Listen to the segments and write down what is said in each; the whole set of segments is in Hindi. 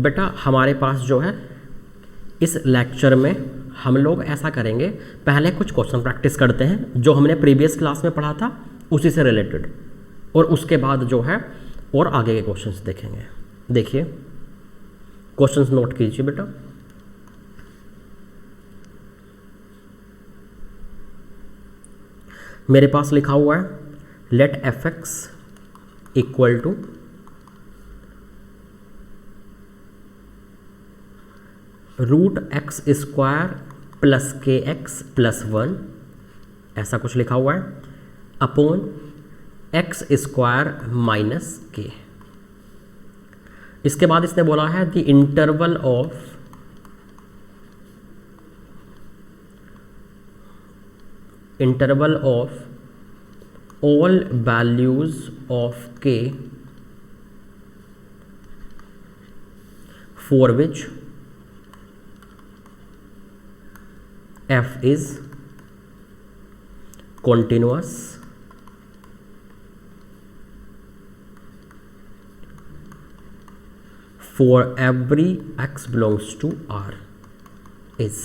बेटा हमारे पास जो है इस लेक्चर में हम लोग ऐसा करेंगे, पहले कुछ क्वेश्चन प्रैक्टिस करते हैं जो हमने प्रीवियस क्लास में पढ़ा था उसी से रिलेटेड, और उसके बाद जो है और आगे के क्वेश्चंस देखेंगे। देखिए क्वेश्चंस नोट कीजिए बेटा। मेरे पास लिखा हुआ है let f x equal to root x square plus k x plus 1, ऐसा कुछ लिखा हुआ है, अपॉन एक्स स्क्वायर माइनस के। इसके बाद इसने बोला है the interval of all values of K for which f is continuous for every x belongs to R is।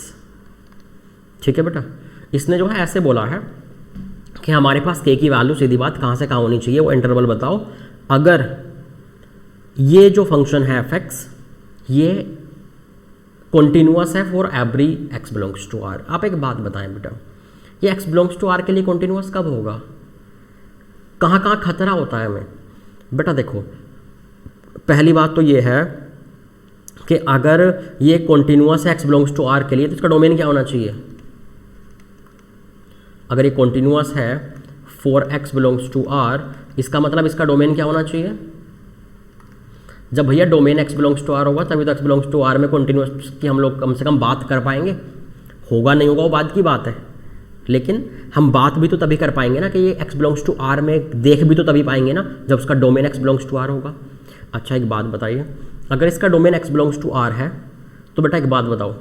ठीक है बेटा, इसने जो है ऐसे बोला है कि हमारे पास k की वैल्यू सीधी बात कहाँ से कहाँ होनी चाहिए, वो इंटरवल बताओ। अगर ये जो फंक्शन है fx ये कॉन्टिन्यूअस है for every x belongs to R. आप एक बात बताएं बेटा, ये एक्स बिलोंग्स टू आर के लिए कॉन्टिन्यूअस कब होगा, कहाँ कहाँ खतरा होता है हमें? बेटा देखो, पहली बात तो ये है कि अगर ये कॉन्टिन्यूअस है एक्स बिलोंग्स टू आर के लिए तो इसका डोमेन क्या होना चाहिए? अगर ये कॉन्टिन्यूअस है for x belongs to R, इसका मतलब इसका डोमेन क्या होना चाहिए? जब भैया domain x belongs to R होगा तभी तो एक्स बिलोंग्स टू आर में कॉन्टिन्यूअस की हम लोग कम से कम बात कर पाएंगे। होगा नहीं होगा वो बात की बात है, लेकिन हम बात भी तो तभी कर पाएंगे ना कि ये एक्स बिलोंग्स टू आर में देख भी तो तभी पाएंगे ना जब उसका domain x belongs to R होगा। अच्छा एक बात बताइए, अगर इसका domain x belongs to R है तो बेटा एक बात बताओ,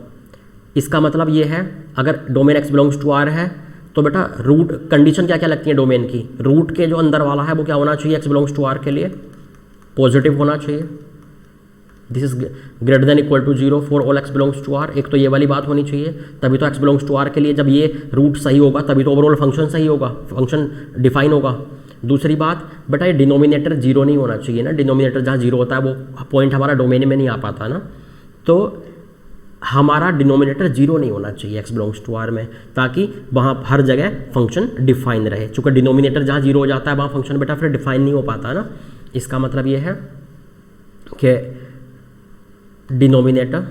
इसका मतलब ये है अगर domain x belongs to R है तो बेटा रूट कंडीशन क्या क्या लगती है डोमेन की? रूट के जो अंदर वाला है वो क्या होना चाहिए एक्स बिलोंग्स टू आर के लिए? पॉजिटिव होना चाहिए। This is greater than equal to 0 for all x belongs to R. एक तो ये वाली बात होनी चाहिए, तभी तो एक्स बिलोंग्स टू आर के लिए जब ये रूट सही होगा तभी तो ओवरऑल फंक्शन सही होगा, फंक्शन डिफाइन होगा। दूसरी बात बेटा ये डिनोमिनेटर 0 नहीं होना चाहिए ना, डिनोमिनेटर जहाँ 0 होता है वो पॉइंट हमारा डोमेन में नहीं आ पाता ना, तो हमारा डिनोमिनेटर 0 नहीं होना चाहिए एक्स बिलोंग्स टू आर में, ताकि वहाँ हर जगह फंक्शन डिफाइन रहे। चूँकि डिनोमिनेटर जहाँ 0 हो जाता है वहाँ फंक्शन बेटा फिर डिफाइन नहीं हो पाता ना। इसका मतलब ये है कि डिनोमिनेटर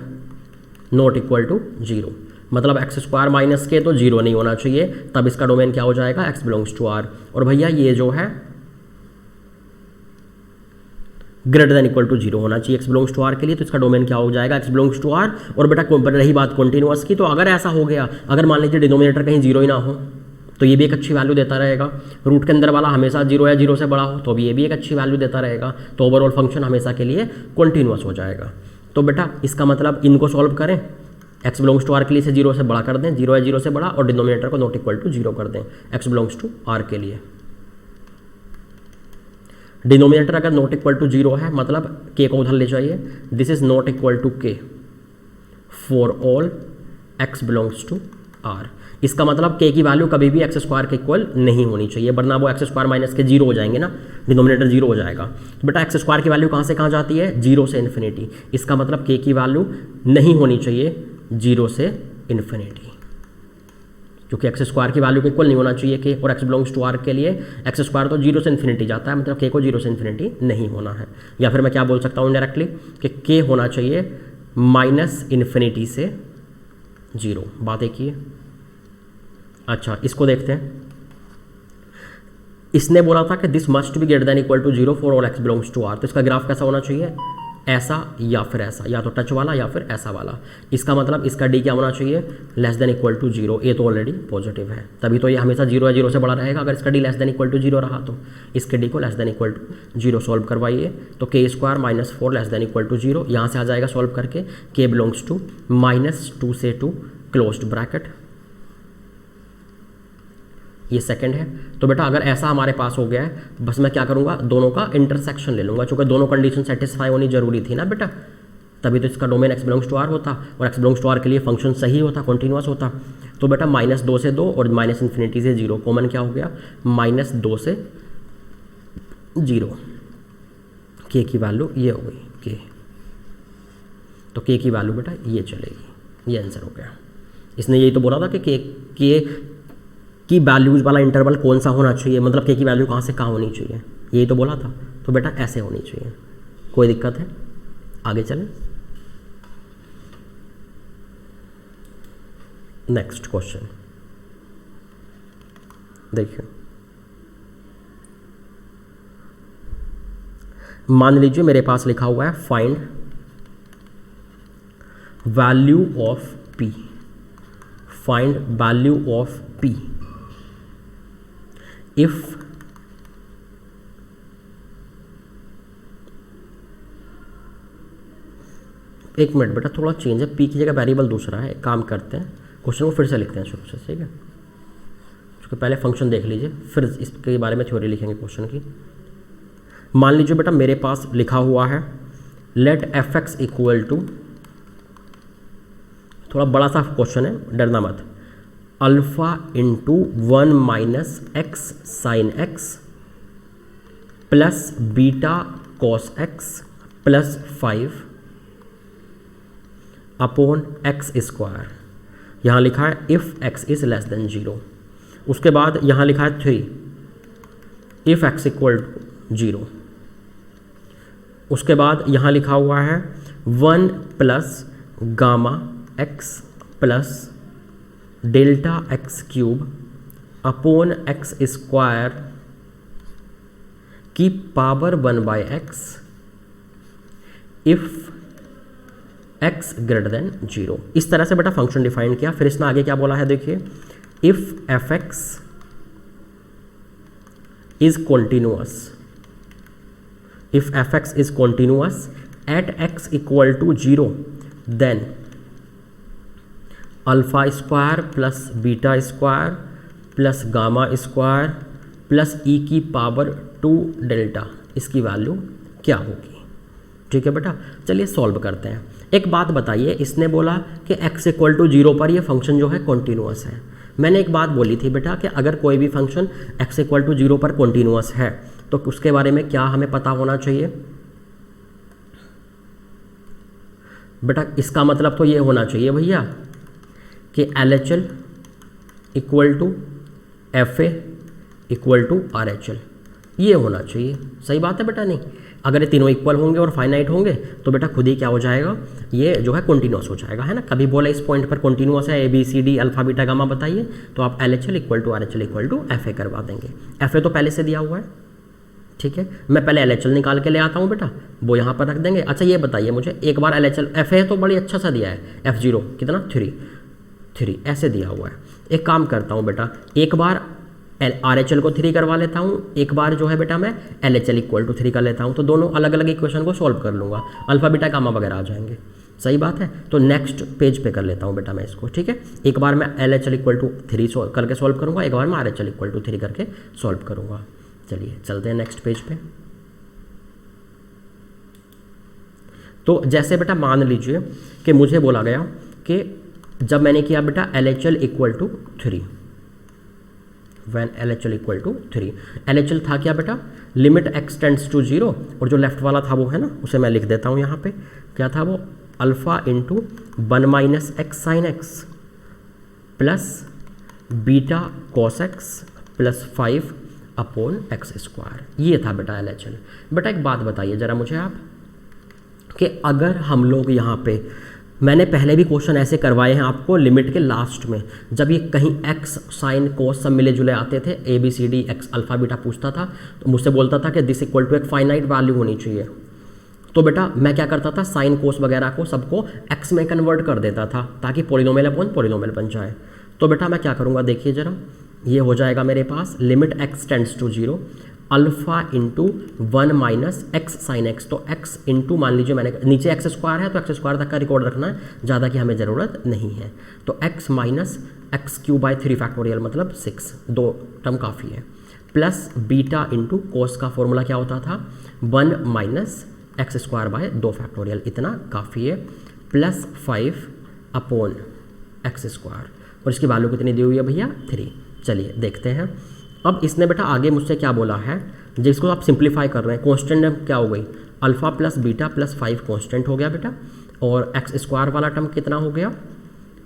नॉट इक्वल टू 0, मतलब एक्स स्क्वायर माइनस के तो 0 नहीं होना चाहिए, तब इसका डोमेन क्या हो जाएगा एक्स बिलोंग्स टू आर। और भैया ये जो है ग्रेटर देन इक्वल टू 0 होना चाहिए एक्स बिलोंग्स टू आर के लिए, तो इसका डोमेन क्या हो जाएगा एक्स बिलोंग्स टू आर। और बेटा रही बात कॉन्टिन्यूअस की, तो अगर ऐसा हो गया, अगर मान लीजिए डिनोमिनेटर कहीं 0 ही ना हो तो ये भी एक अच्छी वैल्यू देता रहेगा। रूट के अंदर वाला हमेशा 0 या 0 से बड़ा हो तो भी ये भी एक अच्छी वैल्यू देता रहेगा, तो ओवरऑल फंक्शन हमेशा के लिए कॉन्टिन्यूअस हो जाएगा। तो बेटा इसका मतलब इनको सॉल्व करें, एक्स बिलोंग्स टू आर के लिए से 0 से बड़ा कर दें, 0 या 0 से बड़ा, और डिनोमिनेटर को नॉट इक्वल टू 0 कर दें एक्स बिलोंग्स टू आर के लिए। डिनोमिनेटर अगर नॉट इक्वल टू 0 है मतलब के को उधर ले जाइए, this is not equal to K for all x belongs to R. इसका मतलब के की वैल्यू कभी भी एक्स स्क्वायर के इक्वल नहीं होनी चाहिए, वरना वो एक्स स्क्वायर माइनस के 0 हो जाएंगे ना, डिनोमिनेटर 0 हो जाएगा। तो बेटा एक्स स्क्वायर की वैल्यू कहाँ से कहाँ जाती है? 0 से इन्फिनिटी। इसका मतलब के की वैल्यू नहीं होनी चाहिए 0 से इन्फिनिटी, क्योंकि एक्स स्क्वायर की वैल्यू के इक्वल नहीं होना चाहिए के, और एक्स बिलोंग्स टू आर के लिए एक्स स्क्वायर तो 0 से इन्फिनिटी जाता है, मतलब के को 0 से इन्फिनिटी नहीं होना है। या फिर मैं क्या बोल सकता हूँ डायरेक्टली कि के होना चाहिए माइनस इन्फिनिटी से 0। बात एक ही है। अच्छा इसको देखते हैं, इसने बोला था कि this must be greater than equal to 0 for all x belongs to R, तो इसका ग्राफ कैसा होना चाहिए? ऐसा या फिर ऐसा, या तो टच वाला या फिर ऐसा वाला। इसका मतलब इसका डी क्या होना चाहिए? Less than equal to 0। ये तो ऑलरेडी पॉजिटिव है, तभी तो ये हमेशा 0 या 0 से बड़ा रहेगा। अगर इसका D less than equal to 0 रहा तो इसके डी को less than equal to 0 solve करवाइए, तो k square minus 4 less than equal to 0 यहाँ से आ जाएगा सॉल्व करके, के बिलोंग्स टू -2 से 2 क्लोज्ड ब्रैकेट, ये सेकंड है। तो बेटा अगर ऐसा हमारे पास हो गया है, बस मैं क्या करूँगा, दोनों का इंटरसेक्शन ले लूँगा, चूँकि दोनों कंडीशन सेटिस्फाई होनी जरूरी थी ना बेटा। तभी तो इसका domain x belongs to r होता, और x बिलोंग्स टू r के लिए फंक्शन सही होता, कॉन्टिन्यूस होता। तो बेटा -2 से 2 और -∞ से 0, कॉमन क्या हो गया, -2 से 0, k की वैल्यू ये हो गई k, तो k की वैल्यू बेटा ये चलेगी, ये आंसर हो गया। इसने यही तो बोला था कि k की वैल्यूज वाला इंटरवल कौन सा होना चाहिए, मतलब k की वैल्यू कहाँ से कहाँ होनी चाहिए, यही तो बोला था। तो बेटा ऐसे होनी चाहिए। कोई दिक्कत है? आगे चलें। नेक्स्ट क्वेश्चन देखिए, मान लीजिए मेरे पास लिखा हुआ है find value of p, find value of p if एक मिनट बेटा, थोड़ा चेंज है, p की जगह वेरिएबल दूसरा है। एक काम करते हैं, क्वेश्चन को फिर से लिखते हैं शुरू से, ठीक है? उसके पहले फंक्शन देख लीजिए, फिर इसके बारे में थ्योरी लिखेंगे क्वेश्चन की। मान लीजिए बेटा मेरे पास लिखा हुआ है लेट f(x) इक्वल टू, थोड़ा बड़ा सा क्वेश्चन है, डरना मत, alpha into 1 minus X sine x plus beta cos x plus 5 upon X square. यहाँ लिखा है if x is less than 0। उसके बाद यहाँ लिखा है 3 इफ़ एक्स इक्वल टू 0। उसके बाद यहाँ लिखा हुआ है 1 plus gamma X plus delta X cube upon X square की power 1/x if x greater than 0। इस तरह से बेटा फंक्शन डिफाइन किया। फिर इसने आगे क्या बोला है देखिए, if f(x) is continuous, if f(x) is continuous at x equal to 0 then alpha square plus beta square plus gamma square plus e की पावर 2 डेल्टा, इसकी वैल्यू क्या होगी? ठीक है बेटा, चलिए सॉल्व करते हैं। एक बात बताइए, इसने बोला कि x इक्वल टू 0 पर ये फंक्शन जो है कॉन्टिन्यूअस है। मैंने एक बात बोली थी बेटा कि अगर कोई भी फंक्शन x इक्वल टू 0 पर कॉन्टिन्यूअस है तो उसके बारे में क्या हमें पता होना चाहिए बेटा? इसका मतलब तो ये होना चाहिए भैया कि LHL equal to FA equal to RHL, ये होना चाहिए। सही बात है बेटा? नहीं, अगर ये तीनों इक्वल होंगे और फाइनाइट होंगे तो बेटा खुद ही क्या हो जाएगा, ये जो है कॉन्टिन्यूअस हो जाएगा, है ना? कभी बोला इस पॉइंट पर कॉन्टिन्यूअस है ABCD अल्फा बीटा गामा बताइए, तो आप LHL equal to RHL equal to FA करवा देंगे। FA तो पहले से दिया हुआ है, ठीक है? मैं पहले LHL निकाल के ले आता हूँ बेटा, वो यहाँ पर रख देंगे। अच्छा ये बताइए मुझे एक बार LHL, FA तो बड़ी अच्छा सा दिया है, F0 कितना 3 ऐसे दिया हुआ है। एक काम करता हूँ बेटा, एक बार RHL को 3 करवा लेता हूँ, एक बार जो है बेटा मैं LHL इक्वल टू 3 कर लेता हूँ, तो दोनों अलग अलग इक्वेशन को सॉल्व कर लूँगा, अल्फा बीटा गामा वगैरह आ जाएंगे। सही बात है? तो नेक्स्ट पेज पे कर लेता हूँ बेटा मैं इसको, ठीक है? एक बार मैं LHL इक्वल टू 3 करके सॉल्व करूँगा, एक बार मैं RHL इक्वल टू 3 करके सॉल्व करूँगा। चलिए चलते हैं नेक्स्ट पेज पे। तो जैसे बेटा मान लीजिए कि मुझे बोला गया कि जब मैंने किया बेटा LHL equal to 3, when LHL equal to 3, LHL था क्या बेटा, लिमिट x टेंड्स टू 0, और जो लेफ्ट वाला था वो है ना, उसे मैं लिख देता हूँ यहाँ पे, क्या था वो, alpha into 1 minus X sine x plus beta cos x plus 5 upon X square, ये था बेटा LHL। बेटा एक बात बताइए ज़रा मुझे आप कि अगर हम लोग यहाँ पे, मैंने पहले भी क्वेश्चन ऐसे करवाए हैं आपको लिमिट के लास्ट में, जब ये कहीं x साइन कोस सब मिले जुले आते थे, ABCD x अल्फा बीटा पूछता था तो मुझसे बोलता था कि दिस इक्वल टू एक फाइनाइट वैल्यू होनी चाहिए। तो बेटा मैं क्या करता था, साइन कोस वगैरह को सबको x में कन्वर्ट कर देता था ताकि पॉलिनोमियल अपॉन पॉलिनोमियल बन जाए। तो बेटा मैं क्या करूँगा देखिए ज़रा, ये हो जाएगा मेरे पास limit x tends to 0 alpha into 1 minus X sine X, तो x इंटू मान लीजिए मैंने नीचे एक्स स्क्वायर है तो एक्स स्क्वायर तक का रिकॉर्ड रखना है, ज़्यादा की हमें ज़रूरत नहीं है। तो x minus x cube by 3 factorial मतलब 6, 2 टर्म काफ़ी है, प्लस बीटा इंटू कोस का फॉर्मूला क्या होता था, 1 minus x square by 2 factorial, इतना काफ़ी है, प्लस 5 अपॉन एक्स स्क्वायर, और इसकी वैल्यू कितनी दी हुई है भैया 3। चलिए देखते हैं। अब इसने बेटा आगे मुझसे क्या बोला है, जिसको आप सिंप्लीफाई कर रहे हैं, कॉन्स्टेंट क्या हो गई, alpha plus beta plus 5 constant हो गया बेटा, और एक्स स्क्वायर वाला टर्म कितना हो गया,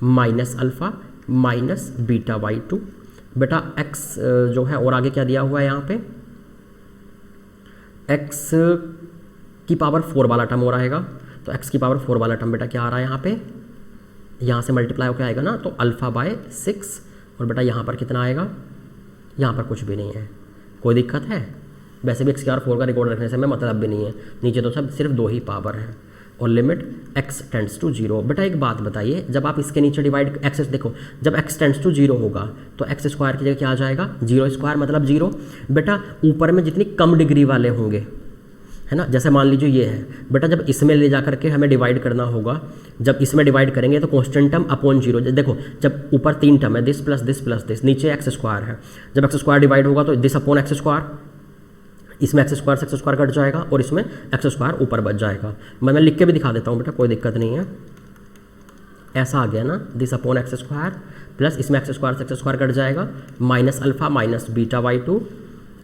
minus alpha minus beta by 2। बेटा एक्स जो है, और आगे क्या दिया हुआ है यहाँ पे, एक्स की पावर 4 वाला टर्म हो रहेगा, तो एक्स की पावर 4 वाला टर्म बेटा क्या आ रहा है यहाँ पे, यहाँ से मल्टीप्लाई होकर आएगा ना, तो अल्फ़ा बाय 6, और बेटा यहाँ पर कितना आएगा, यहाँ पर कुछ भी नहीं है, कोई दिक्कत है, वैसे भी एक्स की पावर 4 का रिकॉर्ड रखने से हमें मतलब भी नहीं है, नीचे तो सब सिर्फ 2 ही पावर है, और लिमिट x टेंड्स टू 0। बेटा एक बात बताइए, जब आप इसके नीचे डिवाइड एक्स, देखो जब x टेंड्स टू 0 होगा तो एक्स स्क्वायर की जगह क्या आ जाएगा, 0 स्क्वायर मतलब 0। बेटा ऊपर में जितनी कम डिग्री वाले होंगे, है ना, जैसे मान लीजिए ये है बेटा, जब इसमें ले जा करके हमें डिवाइड करना होगा, जब इसमें डिवाइड करेंगे तो कॉन्स्टेंट टर्म अपॉन 0, देखो जब ऊपर 3 टर्म है, this plus this plus this, नीचे एक्स स्क्वायर है, जब एक्स स्क्वायर डिवाइड होगा तो दिस अपॉन एक्स स्क्वायर, इसमें एक्स स्क्वायर से एक्स स्क्वायर कट जाएगा, और इसमें एक्स स्क्वायर ऊपर बच जाएगा। मैं लिख के भी दिखा देता हूँ बेटा, कोई दिक्कत नहीं है, ऐसा आ गया ना, this upon X square plus इसमें एक्स स्क्वायर से एक्स स्क्वायर कट जाएगा, minus alpha minus beta by 2,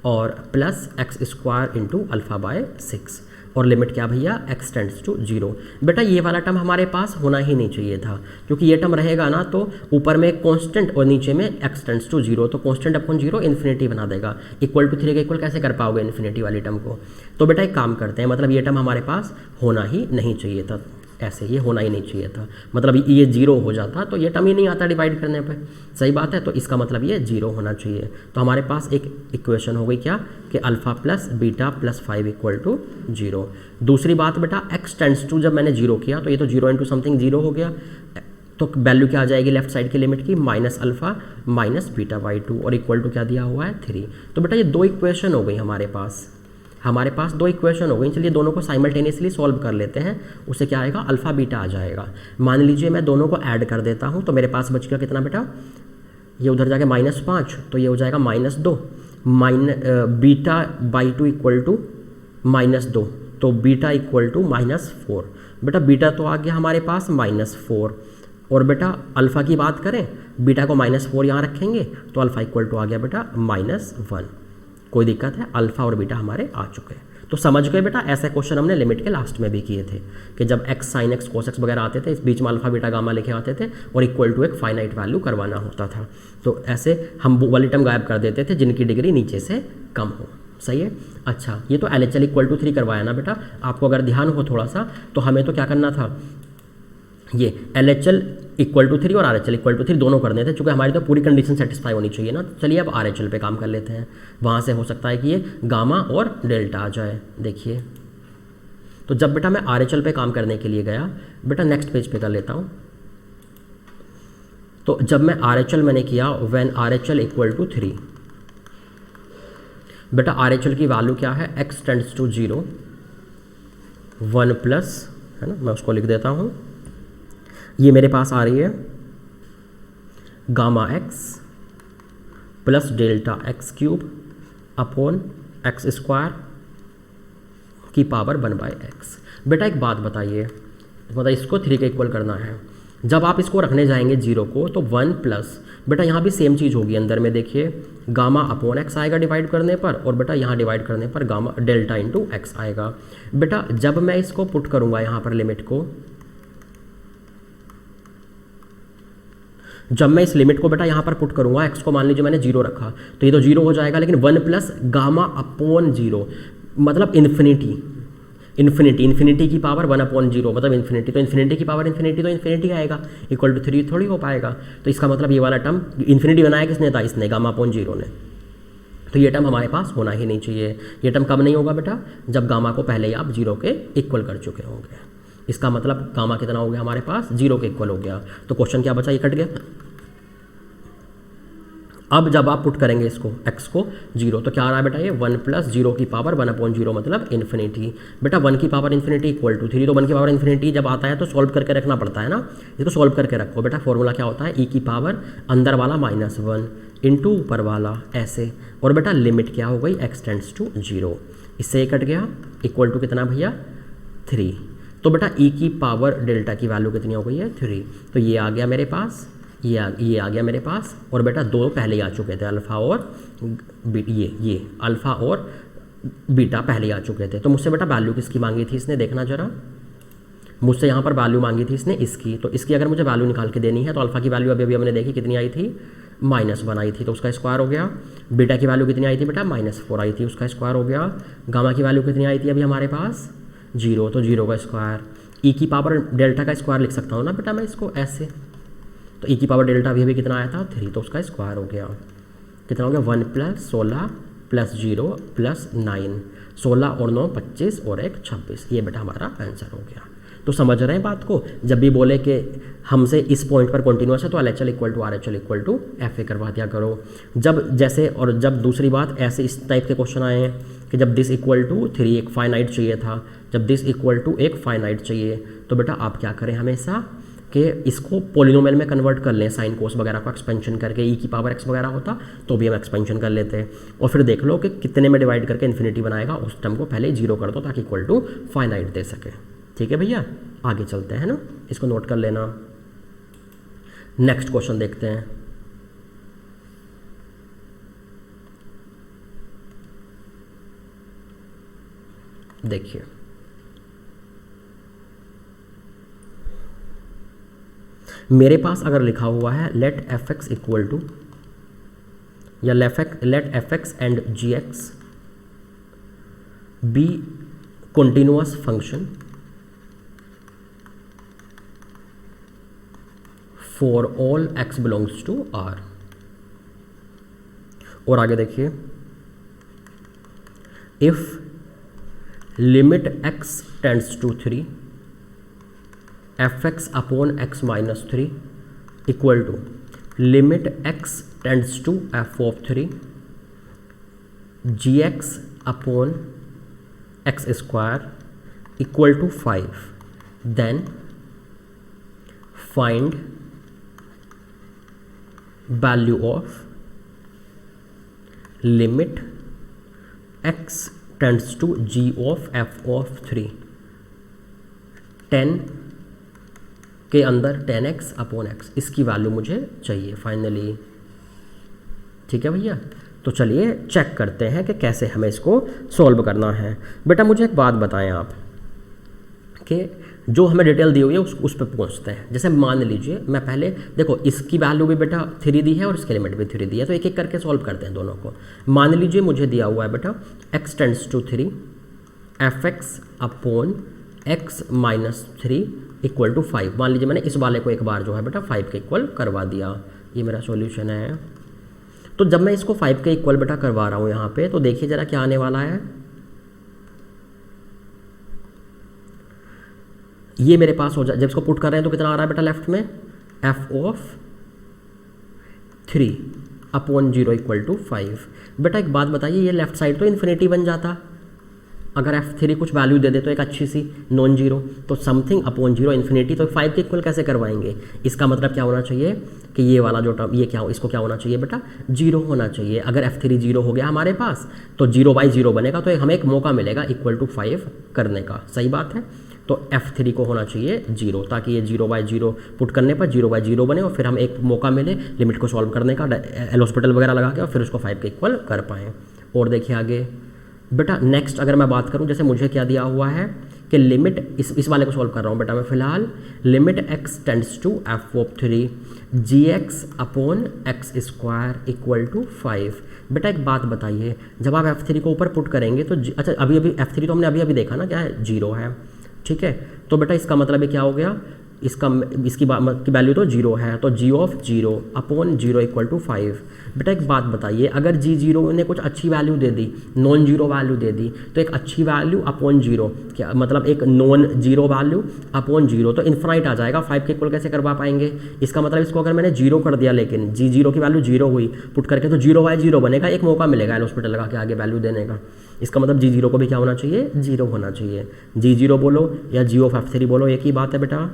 और plus x square into alpha bye 6, और लिमिट क्या भैया, x टेंड्स टू 0। बेटा ये वाला टर्म हमारे पास होना ही नहीं चाहिए था, क्योंकि ये टर्म रहेगा ना तो ऊपर में कांस्टेंट और नीचे में x टेंड्स टू 0, तो कांस्टेंट अपॉन 0 इन्फिनिटी बना देगा, इक्वल टू 3 का इक्वल कैसे कर पाओगे इन्फिनिटी वाली टर्म को। तो बेटा एक काम करते हैं, मतलब ये टर्म हमारे पास होना ही नहीं चाहिए था, ऐसे ये होना ही नहीं चाहिए था, मतलब ये 0 हो जाता तो ये टर्म ही नहीं आता डिवाइड करने पे, सही बात है, तो इसका मतलब ये 0 होना चाहिए। तो हमारे पास एक इक्वेशन हो गई क्या, कि alpha plus beta plus 5 equal to 0। दूसरी बात बेटा, x टेंड्स टू जब मैंने 0 किया तो ये तो 0 इंटू समथिंग 0 हो गया, तो वैल्यू क्या आ जाएगी लेफ्ट साइड की लिमिट की, minus alpha minus beta by 2, और इक्वल टू क्या दिया हुआ है 3। तो बेटा ये 2 इक्वेशन हो गई हमारे पास 2 इक्वेशन हो गई। चलिए दोनों को साइमल्टेनियसली सॉल्व कर लेते हैं, उससे क्या आएगा, अल्फ़ा बीटा आ जाएगा। मान लीजिए मैं दोनों को ऐड कर देता हूँ, तो मेरे पास बच गया कितना बेटा, ये उधर जाके -5, तो ये हो जाएगा -2, बीटा बाई 2 इक्वल टू -2, तो बीटा इक्वल टू -4। बेटा बीटा तो आ गया हमारे पास -4, और बेटा अल्फ़ा की बात करें, बीटा को -4 यहाँ रखेंगे तो अल्फ़ा इक्वल टू आ गया बेटा -1। कोई दिक्कत है, अल्फ़ा और बीटा हमारे आ चुके हैं। तो समझ गए बेटा, ऐसे क्वेश्चन हमने लिमिट के लास्ट में भी किए थे, कि जब x साइन x कोस x वगैरह आते थे, इस बीच में अल्फ़ा बीटा गामा लिखे आते थे, और इक्वल टू एक फाइनाइट वैल्यू करवाना होता था, तो ऐसे हम वो वाली टर्म गायब कर देते थे जिनकी डिग्री नीचे से कम हो। सही है। अच्छा, ये तो LHL इक्वल टू 3 करवाया ना बेटा, आपको अगर ध्यान हो थोड़ा सा, तो हमें तो क्या करना था, ये LHL इक्वल टू 3 और RHL इक्वल टू 3 दोनों करने थे, चूँकि हमारी तो पूरी कंडीशन सेटिस्फाई होनी चाहिए ना। तो चलिए अब RHL पे काम कर लेते हैं, वहाँ से हो सकता है कि ये गामा और डेल्टा आ जाए। देखिए, तो जब बेटा मैं RHL पे काम करने के लिए गया, बेटा नेक्स्ट पेज पे कर लेता हूँ। तो जब मैं RHL मैंने किया, व्हेन RHL इक्वल टू 3, बेटा RHL की वैल्यू क्या है, x टेंड्स टू 0, 1 प्लस, है ना, मैं उसको लिख देता हूँ, ये मेरे पास आ रही है gamma x plus delta x cube upon X square की पावर 1/x। बेटा एक बात बताइए, मतलब इसको 3 के इक्वल करना है, जब आप इसको रखने जाएंगे 0 को, तो 1 प्लस, बेटा यहाँ भी सेम चीज़ होगी, अंदर में देखिए गामा अपॉन x आएगा डिवाइड करने पर, और बेटा यहाँ डिवाइड करने पर गामा डेल्टा इंटू x आएगा। बेटा जब मैं इसको पुट करूँगा यहाँ पर लिमिट को, जब मैं इस लिमिट को बेटा यहाँ पर पुट करूँगा, x को मान लीजिए मैंने 0 रखा, तो ये तो 0 हो जाएगा, लेकिन 1 प्लस गामा अपॉन 0 मतलब इन्फिनिटी की पावर 1/0 मतलब इन्फिनिटी, तो इन्फिनिटी की पावर इन्फिनिटी, तो इन्फिनिटी आएगा, इक्वल टू 3 थोड़ी हो पाएगा। तो इसका मतलब ये वाला टर्म इन्फिनिटी बनाया किसने था, इसने, गामा अपॉन 0 ने। तो ये टर्म हमारे पास होना ही नहीं चाहिए। ये टर्म कब नहीं होगा बेटा, जब गामा को पहले ही आप 0 के इक्वल कर चुके होंगे। इसका मतलब गामा कितना हो गया हमारे पास, 0 के इक्वल हो गया। तो क्वेश्चन क्या बचा, ये कट गया। अब जब आप पुट करेंगे इसको x को 0, तो क्या आ रहा है बेटा, ये 1 प्लस 0 की पावर 1/0 मतलब इन्फिनिटी। बेटा 1 की पावर इन्फिनिटी इक्वल टू 3, तो 1 की पावर इन्फिनिटी जब आता है तो सॉल्व करके रखना पड़ता है ना, इसको सॉल्व करके रखो। बेटा फॉर्मूला क्या होता है, e की पावर अंदर वाला -1 इंटू ऊपर वाला, ऐसे, और बेटा लिमिट क्या हो गई, x टेंड्स टू 0, इससे ये कट गया, इक्वल टू कितना भैया, 3। तो बेटा ई की पावर डेल्टा की वैल्यू कितनी हो गई है 3। तो ये आ गया मेरे पास, ये आ गया मेरे पास, और बेटा 2 पहले ही आ चुके थे, अल्फ़ा और ये अल्फ़ा और बीटा पहले ही आ चुके थे। तो मुझसे बेटा वैल्यू किसकी मांगी थी इसने, देखना जरा, मुझसे यहाँ पर वैल्यू मांगी थी इसने इसकी। तो इसकी अगर मुझे वैल्यू निकाल के देनी है तो अल्फ़ा की वैल्यू अभी हमने देखी कितनी आई थी, -1 आई थी, तो उसका स्क्वायर हो गया। बीटा की वैल्यू कितनी आई थी बेटा, -4 आई थी, उसका स्क्वायर हो गया। गामा की वैल्यू कितनी आई थी अभी हमारे पास, 0, तो 0 का स्क्वायर। ई की पावर डेल्टा का स्क्वायर लिख सकता हूँ ना बेटा मैं इसको ऐसे, तो ई की पावर डेल्टा अभी कितना आया था 3, तो उसका स्क्वायर हो गया। कितना हो गया 1 + 16 + 0 + 9, 16 और 9 25 और 1 26, ये बेटा हमारा आंसर हो गया। तो समझ रहे हैं बात को, जब भी बोले कि हमसे इस पॉइंट पर कॉन्टिन्यूस है तो LHL = RHL = FA करवा दिया करो। जब जैसे, और जब दूसरी बात ऐसे इस टाइप के क्वेश्चन आए हैं कि जब दिस = 3 एक फाइनाइट चाहिए था, जब दिस = एक फाइनाइट चाहिए, तो बेटा आप क्या करें हमेशा कि इसको पोलिनोमियल में कन्वर्ट कर लें, साइन कोस वगैरह को एक्सपेंशन करके, ई की पावर x वगैरह होता तो भी हम एक्सपेंशन कर लेते हैं, और फिर देख लो कि कितने में डिवाइड करके इन्फिनिटी बनाएगा, उस टर्म को पहले 0 कर दो ताकि = फाइनाइट दे सके। ठीक है भैया, आगे चलते हैं ना, इसको नोट कर लेना। नेक्स्ट क्वेश्चन देखते हैं। देखिए मेरे पास अगर लिखा हुआ है लेट fx = या let fx and gx be continuous function for all x belongs to R, और आगे देखिए if limit x tends to 3 fx upon x minus 3 equal to limit x tends to f of 3 gx upon x square equal to 5, then find value of limit x tends to g of f of 3 10 के अंदर 10x अपॉन x, इसकी वैल्यू मुझे चाहिए फाइनली। ठीक है भैया, तो चलिए चेक करते हैं कि कैसे हमें इसको सॉल्व करना है। बेटा मुझे एक बात बताएं आप कि जो हमें डिटेल दी हुई है उस पर पहुँचते हैं। जैसे मान लीजिए मैं पहले देखो इसकी वैल्यू भी बेटा 3 दी है और इसके लिमिट भी 3 दी है, तो एक एक करके सॉल्व करते हैं दोनों को। मान लीजिए मुझे दिया हुआ है बेटा x tends to 3 fx upon x minus 3 equal to 5। मान लीजिए मैंने इस वाले को एक बार जो है बेटा 5 के इक्वल करवा दिया, ये मेरा सॉल्यूशन है। तो जब मैं इसको 5 के इक्वल बेटा करवा रहा हूँ यहाँ पे, तो देखिए ज़रा क्या आने वाला है। ये मेरे पास हो जाए, जब इसको पुट कर रहे हैं तो कितना आ रहा है बेटा लेफ्ट में f of 3 upon 0 equal to 5। बेटा एक बात बताइए, ये लेफ्ट साइड तो इन्फिनिटी बन जाता अगर f3 कुछ वैल्यू दे दे तो एक अच्छी सी नॉन जीरो, तो समथिंग अपॉन 0 इन्फिनिटी, तो 5 के इक्वल कैसे करवाएंगे। इसका मतलब क्या होना चाहिए कि ये वाला जो टर्म, ये क्या हो, इसको क्या होना चाहिए बेटा 0 होना चाहिए। अगर f3 0 हो गया हमारे पास तो 0/0 बनेगा, तो हमें एक मौका मिलेगा इक्वल टू 5 करने का। सही बात है, तो f3 को होना चाहिए 0 ताकि ये 0/0 पुट करने पर 0/0 बने और फिर हम एक मौका मिले लिमिट को सॉल्व करने का, एल हॉस्पिटल वगैरह लगा के, और फिर उसको 5 के इक्वल कर पाएँ। और देखिए आगे बेटा नेक्स्ट अगर मैं बात करूं, जैसे मुझे क्या दिया हुआ है कि लिमिट, इस वाले को सॉल्व कर रहा हूं बेटा मैं फिलहाल, limit x tends to f of 3 gx upon x square equal to 5। बेटा एक बात बताइए, जब आप f3 को ऊपर पुट करेंगे तो अच्छा अभी f3 तो हमने अभी देखा ना क्या है 0 है, ठीक है। तो बेटा इसका मतलब क्या हो गया, इसकी वैल्यू तो 0 है, तो g of 0 upon 0 equal to 5। बेटा एक बात बताइए, अगर g0 ने कुछ अच्छी वैल्यू दे दी, नॉन जीरो वैल्यू दे दी, तो एक अच्छी वैल्यू अपॉन 0 क्या मतलब एक नॉन जीरो वैल्यू अपॉन 0 तो इन्फिनाइट आ जाएगा। 5 के इक्वल कैसे करवा पाएंगे। इसका मतलब इसको अगर मैंने 0 कर दिया, लेकिन g0 की वैल्यू 0 हुई पुट करके, तो 0/0 बनेगा, एक मौका मिलेगा एल हॉस्पिटल लगा के आगे वैल्यू देने का। इसका मतलब g0 को भी क्या होना चाहिए 0 होना चाहिए। g0 बोलो या g ऑफ f3 बोलो, एक ही बात है बेटा,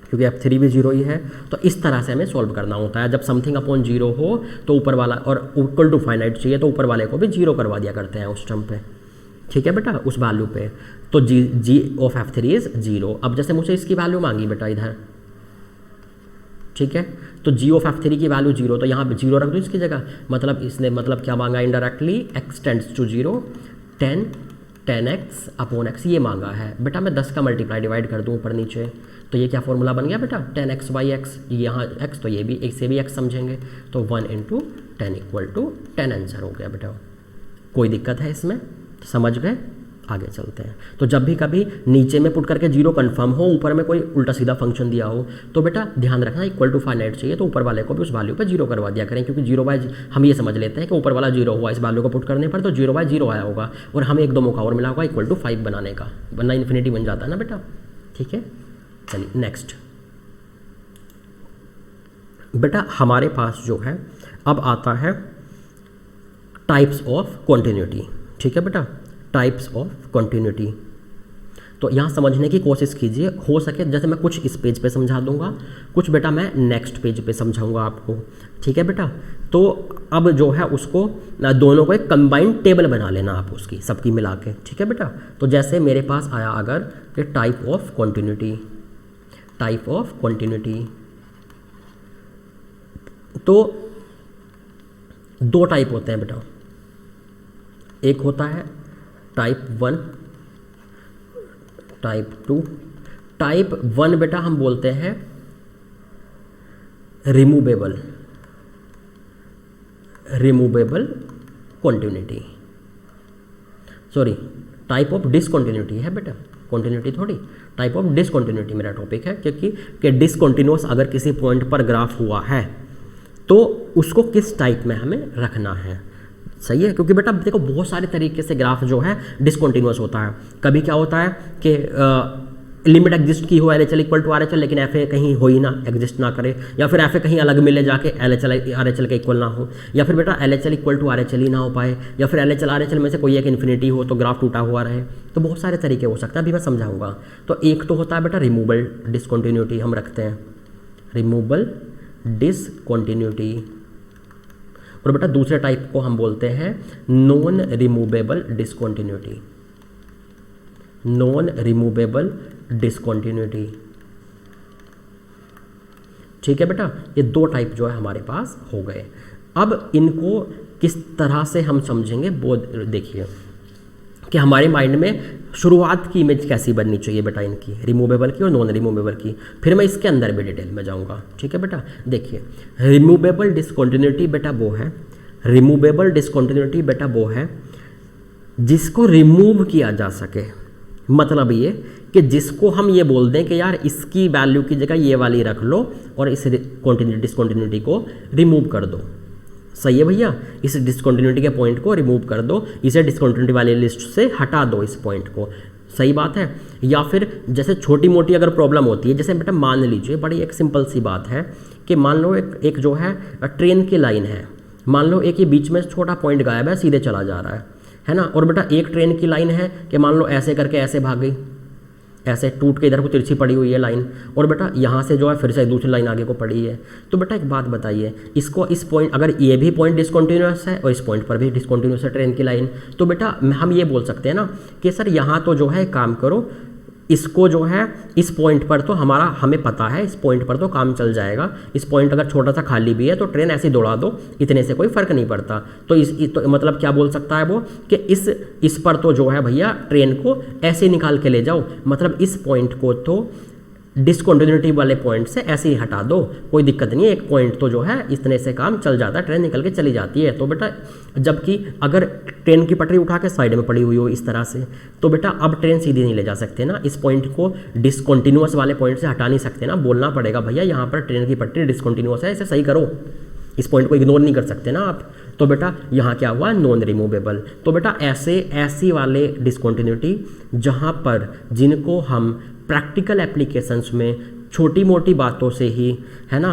क्योंकि f3 भी 0 ही है। तो इस तरह से हमें सॉल्व करना होता है। जब समथिंग अपॉन 0 हो तो ऊपर वाला, और इक्वल टू फाइनाइट चाहिए तो ऊपर वाले को भी 0 करवा दिया करते हैं उस टर्म पे। ठीक है बेटा, उस वैल्यू पे। तो जी ऑफ F3 इज 0। अब जैसे मुझे इसकी वैल्यू मांगी बेटा इधर, ठीक है, तो जी ऑफ F3 की वैल्यू 0, तो यहाँ पे 0 रख दो इसकी जगह। मतलब इसने मतलब क्या मांगा indirectly, x tends to 0, 10x upon x ये मांगा है बेटा। मैं 10 का मल्टीप्लाई डिवाइड कर दूँ ऊपर नीचे, तो ये क्या फॉर्मूला बन गया बेटा, 10x बाई x, यहाँ x तो ये भी एक से भी x समझेंगे, तो 1 × 10 = 10 आंसर हो गया बेटा। कोई दिक्कत है इसमें, समझ गए? आगे चलते हैं। तो जब भी कभी नीचे में पुट करके 0 कन्फर्म हो, ऊपर में कोई उल्टा सीधा फंक्शन दिया हो, तो बेटा ध्यान रखना इक्वल टू फाइनाइट चाहिए, तो ऊपर वाले को भी उस वैल्यू पे 0 करवा दिया करें, क्योंकि 0 बाय हम ये समझ लेते हैं कि ऊपर वाला 0 हुआ इस वैल्यू को पुट करने पर, तो 0/0 आया होगा, और हमें 1-2 मौका और मिला होगा इक्वल टू 5 बनाने का, वरना इन्फिनिटी बन जाता है ना बेटा। ठीक है, चलिए नेक्स्ट बेटा, हमारे पास जो है अब आता है टाइप्स ऑफ कॉन्टिन्यूटी। ठीक है बेटा, टाइप्स ऑफ कॉन्टिन्यूटी। तो यहाँ समझने की कोशिश कीजिए, हो सके जैसे मैं कुछ इस पेज पे समझा दूंगा, कुछ बेटा मैं नेक्स्ट पेज पे समझाऊंगा आपको। ठीक है बेटा, तो अब जो है उसको दोनों को एक कंबाइंड टेबल बना लेना आप उसकी सबकी मिला के। ठीक है बेटा, तो जैसे मेरे पास आया अगर कि type of continuity, type of continuity, तो 2 टाइप होते हैं बेटा। एक होता है टाइप 1, टाइप 2। टाइप 1 बेटा हम बोलते हैं removable continuity, sorry type of discontinuity है बेटा, कॉन्टिन्यूटी थोड़ी, टाइप ऑफ डिसकॉन्टिन्यूटी मेरा टॉपिक है, क्योंकि डिसकॉन्टिन्यूअस अगर किसी पॉइंट पर ग्राफ हुआ है तो उसको किस टाइप में हमें रखना है। सही है, क्योंकि बेटा देखो बहुत सारे तरीके से ग्राफ जो है डिसकॉन्टिन्यूअस होता है। कभी क्या होता है कि लिमिट एग्जिस्ट की हो LHL = RHL, लेकिन FA कहीं हो ही ना, एग्जिस्ट ना करे, या फिर FA कहीं अलग मिले जाके LHL RHL के इक्वल ना हो, या फिर बेटा LHL = RHL ही ना हो पाए, या फिर LHL RHL में से कोई एक इन्फिनिटी हो तो ग्राफ टूटा हुआ रहे। तो बहुत सारे तरीके हो सकते हैं, अभी मैं समझाऊंगा। तो एक तो होता है बेटा रिमूवल डिसकॉन्टिन्यूटी, हम रखते हैं रिमूवल डिसकॉन्टिन्यूटी, और बेटा दूसरे टाइप को हम बोलते हैं non removable discontinuity, non removable discontinuity. ठीक है बेटा, ये 2 टाइप जो है हमारे पास हो गए। अब इनको किस तरह से हम समझेंगे वो देखिए कि हमारे माइंड में शुरुआत की इमेज कैसी बननी चाहिए बेटा इनकी, रिमूवेबल की और नॉन रिमूवेबल की, फिर मैं इसके अंदर भी डिटेल में जाऊंगा। ठीक है बेटा, देखिए रिमूवेबल डिसकॉन्टिन्यूटी बेटा वो है, रिमूवेबल डिसकॉन्टिन्यूटी बेटा वो है जिसको रिमूव किया जा सके। मतलब ये कि जिसको हम ये बोल दें कि यार इसकी वैल्यू की जगह ये वाली रख लो और इस डिसकॉन्टिन्यूटी को रिमूव कर दो। सही है भैया, इस डिसकॉन्टिन्यूटी के पॉइंट को रिमूव कर दो, इसे डिसकॉन्टिन्यूटी वाली लिस्ट से हटा दो इस पॉइंट को। सही बात है। या फिर जैसे छोटी मोटी अगर प्रॉब्लम होती है, जैसे बेटा मान लीजिए बड़ी एक सिंपल सी बात है कि मान लो एक जो है ट्रेन की लाइन है, मान लो एक ये बीच में छोटा पॉइंट गायब है, सीधे चला जा रहा है ना, और बेटा एक ट्रेन की लाइन है कि मान लो ऐसे करके ऐसे भाग गई, ऐसे टूट के इधर को तिरछी पड़ी हुई है लाइन, और बेटा यहाँ से जो है फिर से दूसरी लाइन आगे को पड़ी है। तो बेटा एक बात बताइए, इसको इस पॉइंट अगर ये भी पॉइंट डिसकॉन्टिन्यूअस है और इस पॉइंट पर भी डिसकॉन्टिन्यूअस है ट्रेन की लाइन, तो बेटा हम ये बोल सकते हैं ना कि सर यहाँ तो जो है काम करो, इसको जो है इस पॉइंट पर तो हमें पता है इस पॉइंट पर तो काम चल जाएगा, इस पॉइंट अगर छोटा सा खाली भी है तो ट्रेन ऐसे दौड़ा दो, इतने से कोई फ़र्क नहीं पड़ता। तो तो मतलब क्या बोल सकता है वो कि इस पर तो जो है भैया ट्रेन को ऐसे निकाल के ले जाओ, मतलब इस पॉइंट को तो डिसकॉन्टिन्यूटी वाले पॉइंट से ऐसे ही हटा दो, कोई दिक्कत नहीं है, एक पॉइंट तो जो है इतने से काम चल जाता है, ट्रेन निकल के चली जाती है। तो बेटा जबकि अगर ट्रेन की पटरी उठा के साइड में पड़ी हुई हो इस तरह से, तो बेटा अब ट्रेन सीधी नहीं ले जा सकते ना, इस पॉइंट को डिसकॉन्टिन्यूअस वाले पॉइंट से हटा नहीं सकते ना, बोलना पड़ेगा भैया यहाँ पर ट्रेन की पटरी डिसकॉन्टिन्यूअस है, इसे सही करो, इस पॉइंट को इग्नोर नहीं कर सकते ना आप। तो बेटा यहाँ क्या हुआ, नॉन रिमूवेबल। तो बेटा ऐसी वाले डिसकॉन्टिन्यूटी जहाँ पर जिनको हम प्रैक्टिकल एप्लीकेशंस में छोटी मोटी बातों से ही है ना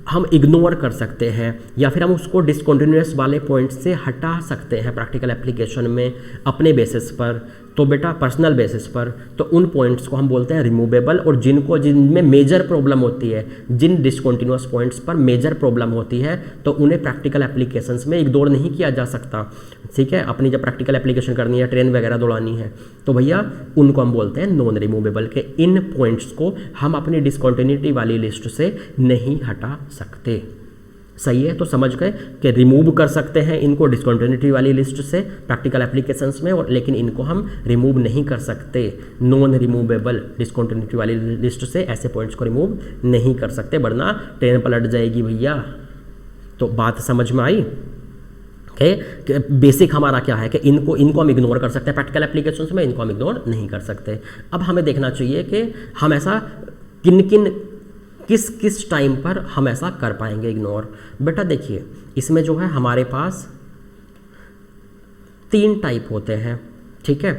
हम इग्नोर कर सकते हैं, या फिर हम उसको डिसकॉन्टिन्यूअस वाले पॉइंट से हटा सकते हैं प्रैक्टिकल एप्लीकेशन में अपने बेसिस पर, तो बेटा पर्सनल बेसिस पर, तो उन पॉइंट्स को हम बोलते हैं रिमूवेबल, और जिनमें मेजर प्रॉब्लम होती है, जिन डिसकंटिन्यूअस पॉइंट्स पर मेजर प्रॉब्लम होती है, तो उन्हें प्रैक्टिकल एप्लीकेशंस में इग्नोर नहीं किया जा सकता। ठीक है, अपनी जब प्रैक्टिकल एप्लीकेशन करनी है, ट्रेन वगैरह दौड़ानी है, तो भैया उनको हम बोलते हैं नॉन रिमूवेबल के। इन पॉइंट्स को हम अपनी डिसकंटिन्यूटी वाली लिस्ट से नहीं हटा सकते। सही है, तो समझ गए कि रिमूव कर सकते हैं इनको डिसकंटिन्यूटी वाली लिस्ट से प्रैक्टिकल एप्लीकेशंस में, और लेकिन इनको हम रिमूव नहीं कर सकते नॉन रिमूवेबल डिसकंटिन्यूटी वाली लिस्ट से। ऐसे पॉइंट्स को रिमूव नहीं कर सकते, वरना ट्रेन पलट जाएगी भैया। तो बात समझ में आई कि बेसिक हमारा क्या है कि इनको हम इग्नोर कर सकते हैं प्रैक्टिकल एप्लीकेशंस में, इनको हम इग्नोर नहीं कर सकते। अब हमें देखना चाहिए कि हम ऐसा किस किस टाइम पर हम ऐसा कर पाएंगे इग्नोर। बेटा देखिए, इसमें जो है हमारे पास 3 टाइप होते हैं। ठीक है,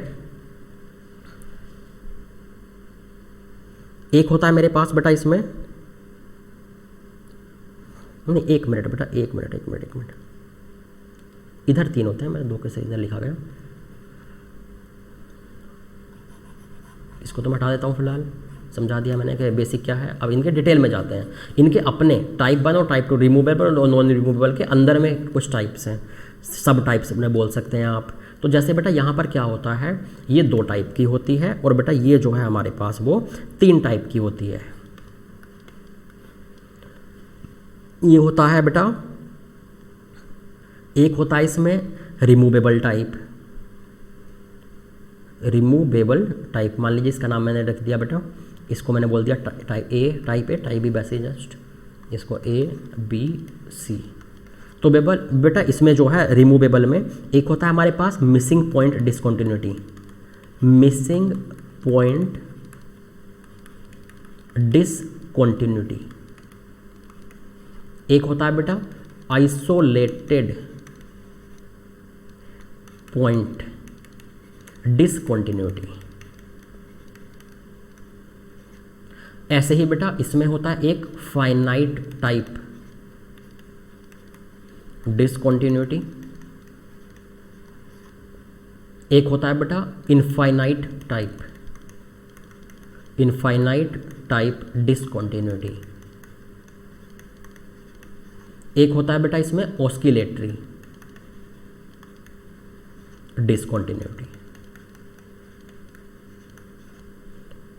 एक होता है मेरे पास बेटा इसमें, नहीं 1 मिनट बेटा, 1 मिनट, इधर 3 होते हैं, मैंने 2 के से इधर लिखा गया, इसको तो मैं हटा देता हूँ फिलहाल। समझा दिया मैंने कि बेसिक क्या है। अब इनके डिटेल में जाते हैं। इनके अपने टाइप 1 और टाइप 2 रिमूवेबल और नॉन रिमूवेबल के अंदर में कुछ टाइप्स हैं, सब टाइप्स अपने बोल सकते हैं आप। तो जैसे बेटा यहाँ पर क्या होता है, ये 2 टाइप की होती है, और बेटा ये जो है हमारे पास वो 3 टाइप की होती है। ये होता है बेटा, एक होता है इसमें रिमूवेबल टाइप, मान लीजिए इसका नाम मैंने रख दिया बेटा, इसको मैंने बोल दिया टाइप ए, टाइप बी वैसे जस्ट इसको ABC। तो बेटा इसमें जो है रिमूवेबल में एक होता है हमारे पास मिसिंग पॉइंट डिसकंटिन्यूटी, एक होता है बेटा आइसोलेटेड पॉइंट डिसकंटिन्यूटी। ऐसे ही बेटा इसमें होता है एक फाइनाइट टाइप डिसकंटिन्यूटी, एक होता है बेटा इनफाइनाइट टाइप डिसकंटिन्यूटी, एक होता है बेटा इसमें ऑस्किलेटरी डिसकंटिन्यूटी।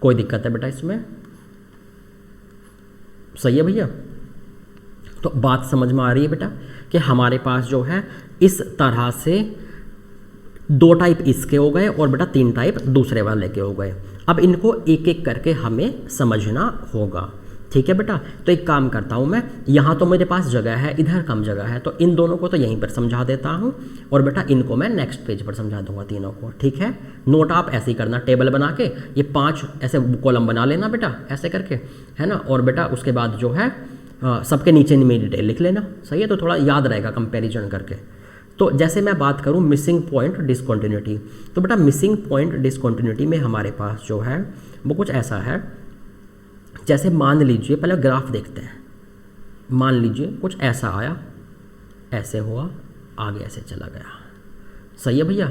कोई दिक्कत है बेटा इसमें? सही है भैया? तो बात समझ में आ रही है बेटा कि हमारे पास जो है इस तरह से 2 टाइप इसके हो गए और बेटा 3 टाइप दूसरे वाले के हो गए। अब इनको एक एक करके हमें समझना होगा। ठीक है बेटा, तो एक काम करता हूँ मैं, यहाँ तो मेरे पास जगह है, इधर कम जगह है, तो इन दोनों को तो यहीं पर समझा देता हूँ, और बेटा इनको मैं नेक्स्ट पेज पर समझा दूंगा तीनों को। ठीक है, नोट आप ऐसे ही करना, टेबल बना के ये 5 ऐसे कॉलम बना लेना बेटा, ऐसे करके, है ना। और बेटा उसके बाद जो है सबके नीचे में डिटेल लिख लेना। सही है, तो थोड़ा याद रहेगा कंपेरिजन करके। तो जैसे मैं बात करूँ मिसिंग पॉइंट डिसकंटिन्यूटी, तो बेटा मिसिंग पॉइंट डिसकंटिन्यूटी में हमारे पास जो है वो कुछ ऐसा है, जैसे मान लीजिए पहले ग्राफ देखते हैं, मान लीजिए कुछ ऐसा आया, ऐसे हुआ, आगे ऐसे चला गया। सही है भैया?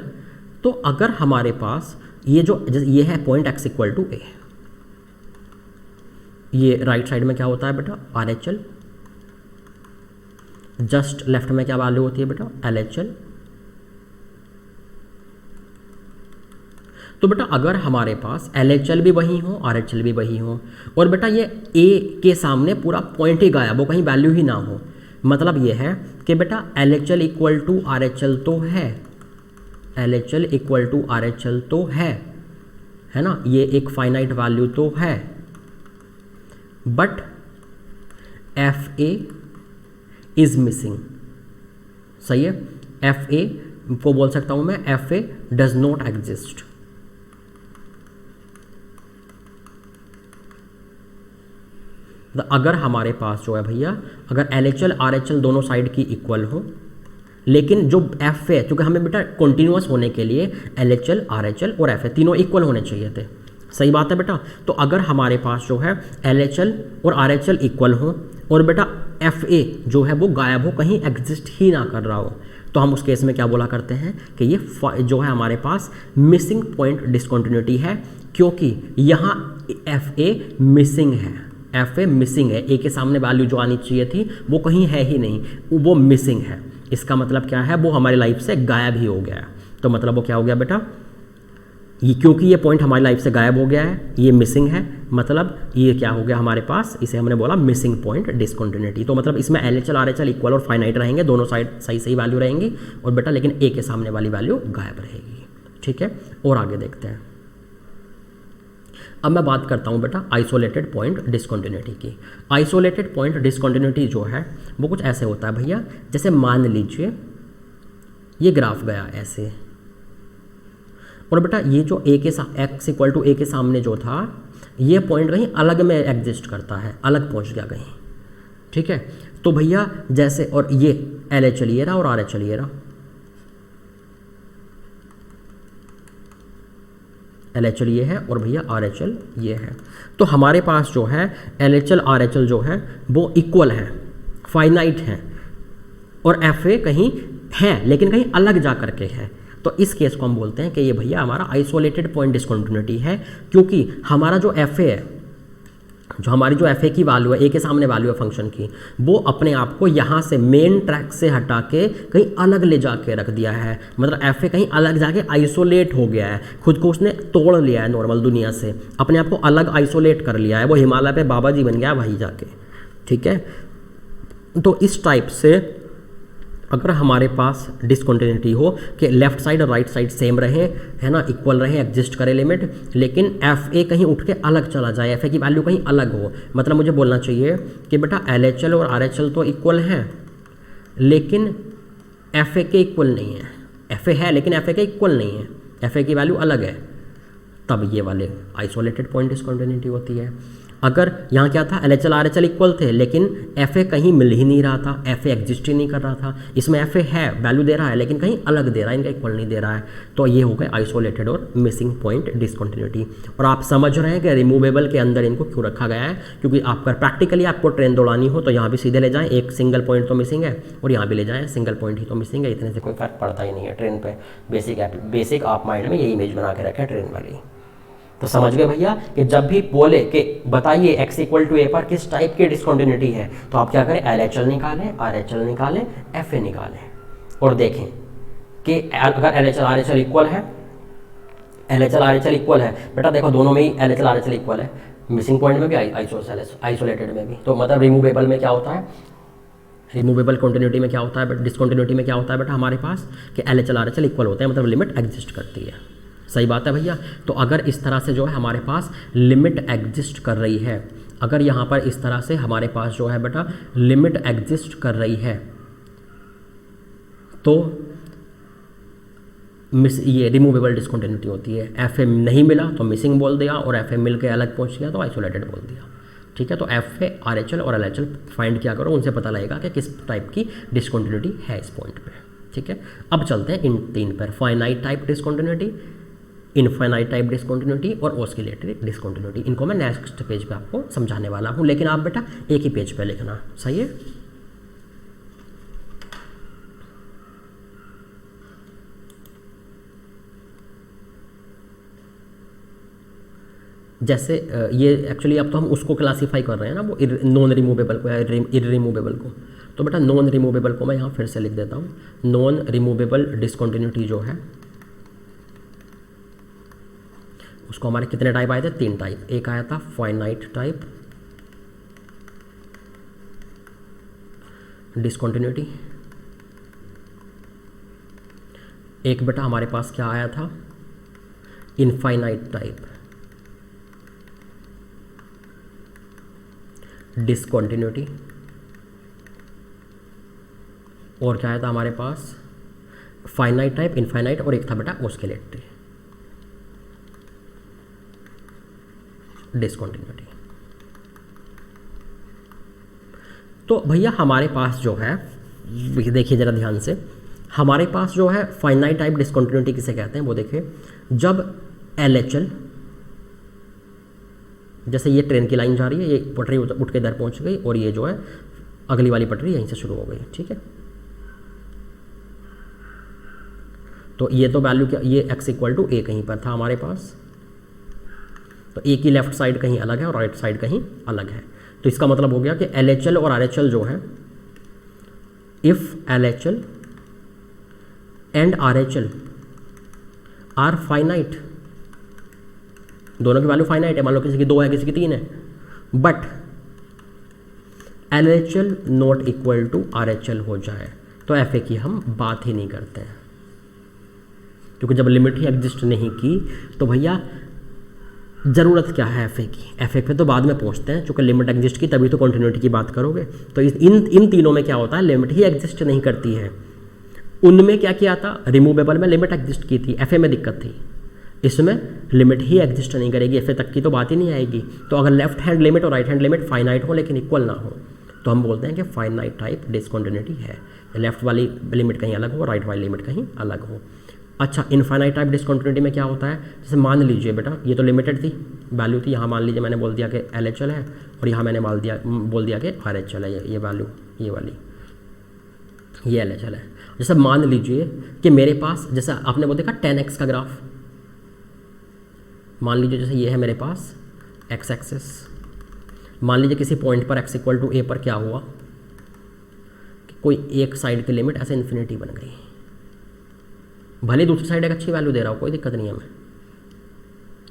तो अगर हमारे पास ये जो ये है पॉइंट x = a, ये राइट साइड में क्या होता है बेटा RHL, जस्ट लेफ्ट में क्या वैल्यू होती है बेटा LHL। तो बेटा अगर हमारे पास LHL भी वही हो, RHL भी वही हो, और बेटा ये A के सामने पूरा पॉइंट ही गायब हो, कहीं वैल्यू ही ना हो, मतलब ये है कि बेटा LHL = RHL तो है, LHL = RHL तो है ना, ये एक फाइनाइट वैल्यू तो है, बट FA इज मिसिंग। सही है, FA को बोल सकता हूं मैं FA डज नॉट एग्जिस्ट। अगर हमारे पास जो है भैया, अगर LHL RHL दोनों साइड की इक्वल हो, लेकिन जो FA, क्योंकि हमें बेटा कॉन्टिन्यूअस होने के लिए LHL RHL और FA तीनों इक्वल होने चाहिए थे। सही बात है बेटा? तो अगर हमारे पास जो है LHL और RHL इक्वल हो और बेटा FA जो है वो गायब हो, कहीं एग्जिस्ट ही ना कर रहा हो, तो हम उस केस में क्या बोला करते हैं कि ये जो है हमारे पास मिसिंग पॉइंट डिसकंटिन्यूटी है, क्योंकि यहाँ एफ ए मिसिंग है, एफ ए मिसिंग है, ए के सामने वैल्यू जो आनी चाहिए थी वो कहीं है ही नहीं, वो मिसिंग है। इसका मतलब क्या है, वो हमारी लाइफ से गायब ही हो गया है। तो मतलब वो क्या हो गया बेटा, ये क्योंकि ये पॉइंट हमारी लाइफ से गायब हो गया है, ये मिसिंग है, मतलब ये क्या हो गया हमारे पास, इसे हमने बोला मिसिंग पॉइंट डिसकंटिन्यूटी। तो मतलब इसमें LHL RHL इक्वल और फाइनाइट रहेंगे, दोनों साइड सही सही वैल्यू रहेंगी, और बेटा लेकिन ए के सामने वाली वैल्यू गायब रहेगी। ठीक है, और आगे देखते हैं। अब मैं बात करता हूँ बेटा आइसोलेटेड पॉइंट डिसकंटिन्यूटी की। आइसोलेटेड पॉइंट डिसकंटिन्यूटी जो है वो कुछ ऐसे होता है भैया, जैसे मान लीजिए ये ग्राफ गया ऐसे, और बेटा ये जो ए के एक्स इक्वल टू ए के सामने जो था, ये पॉइंट कहीं अलग में एग्जिस्ट करता है, अलग पहुंच गया कहीं। ठीक है, तो भैया जैसे, और ये LHL ये रहा और RHL ये रहा, LHL ये है और भैया RHL ये है। तो हमारे पास जो है LHL RHL जो है वो इक्वल है, फाइनाइट है, और FA कहीं है लेकिन कहीं अलग जा करके है। तो इस केस को हम बोलते हैं कि ये भैया हमारा आइसोलेटेड पॉइंट डिसकंटिन्यूटी है, क्योंकि हमारा जो FA है, जो हमारी जो FA की वैल्यू है, ए के सामने वैल्यू है फंक्शन की, वो अपने आप को यहाँ से मेन ट्रैक से हटा के कहीं अलग ले जाके रख दिया है। मतलब FA कहीं अलग जाके आइसोलेट हो गया है, खुद को उसने तोड़ लिया है नॉर्मल दुनिया से, अपने आप को अलग आइसोलेट कर लिया है, वो हिमालय पे बाबा जी बन गया वहीं जाके। ठीक है, तो इस टाइप से अगर हमारे पास डिसकंटिन्यूटी हो कि लेफ्ट साइड और राइट साइड सेम रहे, है ना, इक्वल रहे, एग्जिस्ट करे लिमिट, लेकिन FA कहीं उठ के अलग चला जाए, FA की वैल्यू कहीं अलग हो, मतलब मुझे बोलना चाहिए कि बेटा LHL और RHL तो इक्वल हैं लेकिन FA के इक्वल नहीं है, FA है लेकिन FA के इक्वल नहीं है, FA की वैल्यू अलग है, तब ये वाले आइसोलेटेड पॉइंट डिसकंटिन्यूटी होती है। अगर यहाँ क्या था, LHL RHL इक्वल थे लेकिन FA कहीं मिल ही नहीं रहा था, FA एग्जिस्ट ही नहीं कर रहा था, इसमें FA है, वैल्यू दे रहा है लेकिन कहीं अलग दे रहा है, इनका इक्वल नहीं दे रहा है, तो ये हो गए आइसोलेटेड और मिसिंग पॉइंट डिसकंटिन्यूटी। और आप समझ रहे हैं कि रिमूवेबल के अंदर इनको क्यों रखा गया है, क्योंकि आपका प्रैक्टिकली आपको ट्रेन दौड़ानी हो तो यहाँ भी सीधे ले जाएँ, एक सिंगल पॉइंट तो मिसिंग है, और यहाँ भी ले जाएँ सिंगल पॉइंट ही तो मिसिंग है, इतने से कोई फर्क पड़ता ही नहीं है ट्रेन पर। बेसिक आप माइंड में यही इमेज बना के रखें ट्रेन वाली। तो समझ गए भैया कि जब भी बोले कि बताइए x इक्वल टू ए पर किस टाइप की डिसकंटिन्यूटी है, तो आप क्या करें, LHL निकालें, RHL निकालें, FA निकालें, और देखें कि अगर LHL RHL इक्वल है, LHL RHL इक्वल है, बेटा देखो दोनों में ही LHL RHL इक्वल है, मिसिंग पॉइंट में भी आइसोलेटेड में भी। तो मतलब रिमूवेबल में क्या होता है, रिमूवेबल कंटिन्यूटी में क्या होता है, डिसकंटिन्यूटी में क्या होता है बेटा हमारे पास कि LHL RHL इक्वल होते हैं, मतलब लिमिट एग्जिस्ट करती है। सही बात है भैया। तो अगर इस तरह से जो है हमारे पास लिमिट एग्जिस्ट कर रही है, अगर यहाँ पर इस तरह से हमारे पास जो है बेटा लिमिट एग्जिस्ट कर रही है, तो ये रिमूवेबल डिसकंटिन्यूटी होती है। FA नहीं मिला तो मिसिंग बोल दिया, और FA मिल के अलग पहुँच गया तो आइसोलेटेड बोल दिया। ठीक है, तो FA RHL और LHL फाइंड किया करो, उनसे पता लगेगा कि किस टाइप की डिसकंटिन्यूटी है इस पॉइंट पे। ठीक है, अब चलते हैं इन तीन पर, finite type discontinuity, infinite type discontinuity और ऑस्किलेटरी डिसकंटिन्यूटी। इनको मैं नेक्स्ट पेज पे आपको समझाने वाला हूँ, लेकिन आप बेटा एक ही पेज पे लिखना, सही है। जैसे ये एक्चुअली अब तो हम उसको क्लासीफाई कर रहे हैं ना, वो नॉन रिमूवेबल को या इररिमूवेबल को। तो बेटा नॉन रिमूवेबल को मैं यहाँ फिर से लिख देता हूँ। नॉन रिमूवेबल डिसकंटिन्यूटी जो है उसको हमारे कितने टाइप आए थे, 3 टाइप। एक आया था फाइनाइट टाइप डिसकंटिन्यूटी, एक बेटा हमारे पास क्या आया था, इनफाइनाइट टाइप डिसकंटिन्यूटी, और क्या आया था हमारे पास, फाइनाइट टाइप, इनफाइनाइट, और एक था बेटा ऑस्किलेटरी डिसकंटिन्यूटी। तो भैया हमारे पास जो है, देखिए जरा ध्यान से, हमारे पास जो है फाइनाइट टाइप डिसकंटिन्यूटी किसे कहते हैं, वो देखिए जब LHL, जैसे ये ट्रेन की लाइन जा रही है, ये पटरी उठ के इधर पहुंच गई, और ये जो है अगली वाली पटरी यहीं से शुरू हो गई। ठीक है, तो ये तो वैल्यू क्या, ये x इक्वल टू ए कहीं पर था हमारे पास, तो ए की लेफ्ट साइड कहीं अलग है और राइट साइड कहीं अलग है। तो इसका मतलब हो गया कि LHL और RHL जो है, if LHL and RHL are finite, दोनों की वैल्यू फाइनाइट है, मान लो किसी की 2 है किसी की 3 है, but LHL not equal to RHL हो जाए तो FA की हम बात ही नहीं करते हैं, क्योंकि जब लिमिट ही एग्जिस्ट नहीं की तो भैया ज़रूरत क्या है FA की। FA पे तो बाद में पहुंचते हैं, चूँकि लिमिट एग्जिस्ट की तभी तो कंटिन्यूटी की बात करोगे। तो इन तीनों में क्या होता है, लिमिट ही एग्जिस्ट नहीं करती है। उनमें क्या किया था, रिमूवेबल में लिमिट एग्जिस्ट की थी, FA में दिक्कत थी, इसमें लिमिट ही एग्जिस्ट नहीं करेगी, FA तक की तो बात ही नहीं आएगी। तो अगर लेफ्ट हैंड लिमिट और राइट हैंड लिमिट फाइनाइट हो लेकिन इक्वल ना हो तो हम बोलते हैं कि फाइनाइट टाइप डिसकंटिन्यूटी है, लेफ्ट वाली लिमिट कहीं अलग हो, राइट वाली लिमिट कहीं अलग हो। अच्छा, इनफाइनाइट टाइप डिसकंटिन्यूटी में क्या होता है, जैसे मान लीजिए बेटा ये तो लिमिटेड थी वैल्यू थी, यहाँ मान लीजिए मैंने बोल दिया कि LHL है और यहाँ मैंने बोल दिया कि RHL है, ये वैल्यू ये वाली ये LHL है। जैसे मान लीजिए कि मेरे पास, जैसे आपने वो देखा 10x का ग्राफ, मान लीजिए जैसे ये है मेरे पास x एक्सेस, मान लीजिए किसी पॉइंट पर x इक्वल टू a पर क्या हुआ कि कोई एक साइड की लिमिट ऐसे इन्फिनिटी बन गई, भले दूसरी साइड एक अच्छी वैल्यू दे रहा हो, कोई दिक्कत नहीं है हमें,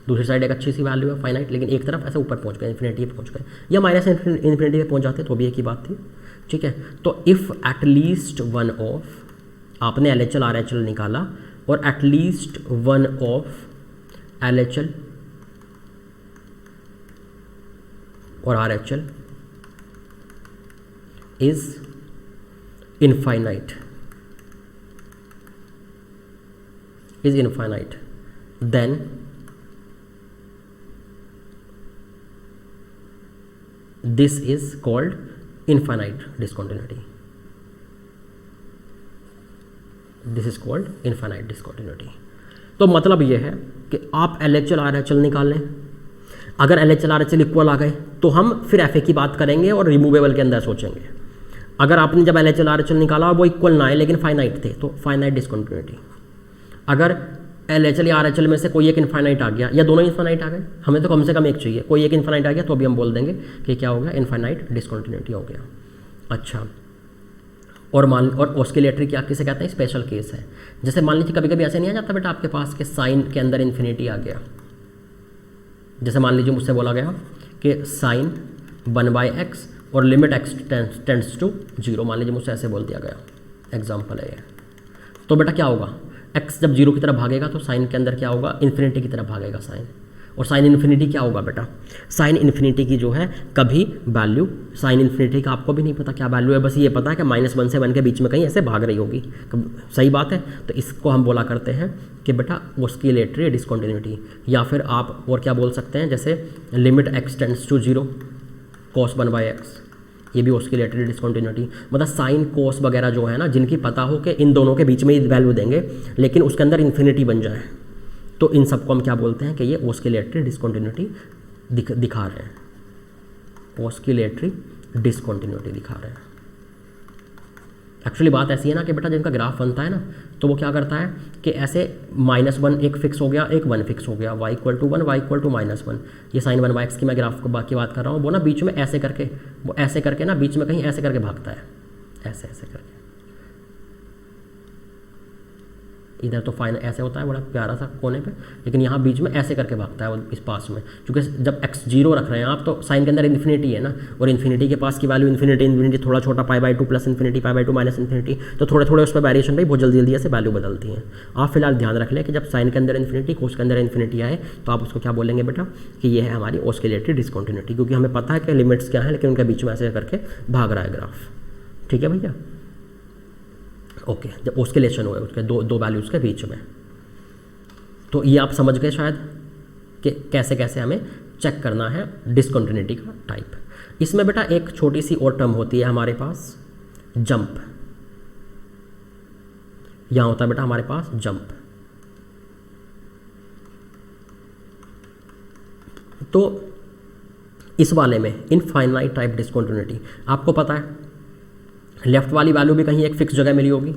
दूसरी साइड एक अच्छी सी वैल्यू है फाइनाइट, लेकिन एक तरफ ऐसे ऊपर पहुंच गए, इन्फिनिटी पे पहुंच गए, या माइनस इन्फिनिटी पे पहुंच जाते तो भी एक ही बात थी, ठीक है। तो इफ़ एटलीस्ट वन ऑफ, आपने LHL RHL निकाला और एटलीस्ट वन ऑफ LHL और RHL is infinite, then this is called infinite discontinuity. This is called infinite discontinuity. तो मतलब ये है कि आप LHL RHL निकाल लें, अगर LHL RHL इक्वल आ गए तो हम फिर FA की बात करेंगे और रिमूवेबल के अंदर सोचेंगे। अगर आपने जब LHL RHL निकाला और वो इक्वल ना आए लेकिन फाइनाइट थे तो फाइनाइट डिसकंटिन्यूटी। अगर LHL या RHL में से कोई एक इनफाइनाइट आ गया या दोनों इनफाइनाइट आ गए, हमें तो कम से कम एक चाहिए, कोई एक इनफाइनाइट आ गया तो अभी हम बोल देंगे कि क्या हो गया, इनफाइनाइट डिसकंटिन्यूटी हो गया। अच्छा, और ऑस्किलेटरी क्या किसे कहते हैं, स्पेशल केस है। जैसे मान लीजिए कभी कभी ऐसे नहीं आ जाता बेटा आपके पास कि साइन के अंदर इन्फिनिटी आ गया, जैसे मान लीजिए मुझसे बोला गया कि साइन 1/x और लिमिट x टेंड्स टू 0, मान लीजिए मुझसे ऐसे बोल दिया गया, एग्जाम्पल है ये, तो बेटा क्या होगा, x जब 0 की तरफ भागेगा तो साइन के अंदर क्या होगा, इन्फिनिटी की तरफ भागेगा साइन, और साइन इन्फिनिटी क्या होगा बेटा, साइन इन्फिनिटी की जो है कभी वैल्यू, साइन इन्फिनिटी का आपको भी नहीं पता क्या वैल्यू है, बस ये पता है कि -1 से 1 के बीच में कहीं ऐसे भाग रही होगी, सही बात है। तो इसको हम बोला करते हैं कि बेटा ऑस्किलेटरी डिसकंटिन्यूटी, या फिर आप और क्या बोल सकते हैं, जैसे limit x tends to 0 cos 1/x, ये भी ऑस्किलेटरी डिसकंटिन्यूटी। मतलब साइन कोस वगैरह जो है ना, जिनकी पता हो कि इन दोनों के बीच में ही वैल्यू देंगे लेकिन उसके अंदर इन्फिनिटी बन जाए, तो इन सबको हम क्या बोलते हैं कि ये ऑस्किलेटरी डिसकंटिन्यूटी दिखा रहे हैं, ऑस्किलेटरी डिसकंटिन्यूटी दिखा रहे हैं। एक्चुअली बात ऐसी है ना कि बेटा जिनका ग्राफ बनता है ना, तो वो क्या करता है कि ऐसे -1 एक फिक्स हो गया, एक 1 फिक्स हो गया, y = 1 y = -1, ये साइन 1/x की मैं ग्राफ को बाकी बात कर रहा हूँ, वो ना बीच में ऐसे करके, वो ऐसे करके ना बीच में कहीं ऐसे करके भागता है, ऐसे ऐसे करके, इधर तो फाइन ऐसे होता है बड़ा प्यारा सा कोने पे, लेकिन यहाँ बीच में ऐसे करके भागता है वो इस पास में, क्योंकि जब x 0 रख रहे हैं आप तो साइन के अंदर इन्फिनिटी है ना, और इन्फिनिटी के पास की वैल्यू इन्फिनिटी थोड़ा छोटा π/2 प्लस इन्फिनिटी π/2 माइनस इन्फिनिटी, तो थोड़े थोड़े उस पर वेरिएशन भाई बहुत जल्दी जल्दी ऐसे वैल्यू बदलती हैं। आप फिलहाल ध्यान रख लें कि जब साइन के अंदर इन्फिनिटी, कोस के अंदर इन्फिनिटी आए तो आप उसको क्या बोलेंगे बेटा कि ये है हमारी ऑस्किलेटरी डिसकंटिन्यूटी, क्योंकि हमें पता है कि लिमिट्स क्या है लेकिन उनके बीच में ऐसे करके भाग रहा है ग्राफ। ठीक है भैया, ओके। जब ऑस्किलेशन हुए उसके दो वैल्यूज़ के बीच में, तो ये आप समझ गए शायद कि कैसे कैसे हमें चेक करना है डिसकंटिन्यूटी का टाइप। इसमें बेटा एक छोटी सी और टर्म होती है हमारे पास, जंप। यहाँ होता है बेटा हमारे पास जंप। तो इस वाले में इनफाइनाइट टाइप डिसकंटिन्यूटी, आपको पता है लेफ्ट वाली वैल्यू भी कहीं एक फिक्स जगह मिली होगी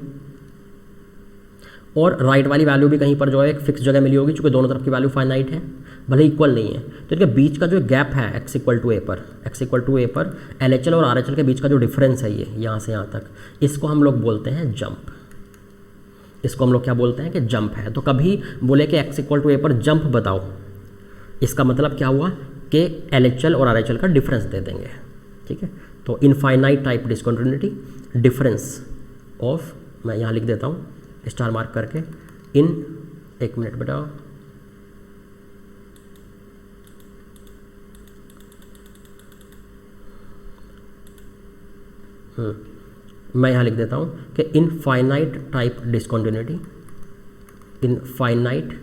और राइट वाली वैल्यू भी कहीं पर जो है एक फिक्स जगह मिली होगी, चूँकि दोनों तरफ की वैल्यू फाइनाइट है, भले इक्वल नहीं है। तो इनके बीच का जो गैप है x इक्वल टू ए पर LHL और RHL के बीच का जो डिफरेंस है ये यहाँ से यहाँ तक, इसको हम लोग बोलते हैं जंप। इसको हम लोग क्या बोलते हैं कि जंप है। तो कभी बोले कि x इक्वल टू ए पर जंप बताओ, इसका मतलब क्या हुआ कि LHL और RHL का डिफरेंस दे देंगे, ठीक है। तो infinite type discontinuity, difference of, मैं यहाँ लिख देता हूँ स्टार मार्क करके, इन, एक मिनट बेटा, मैं यहाँ लिख देता हूँ कि इनफाइनाइट टाइप डिसकंटिन्यूटी, इनफाइनाइट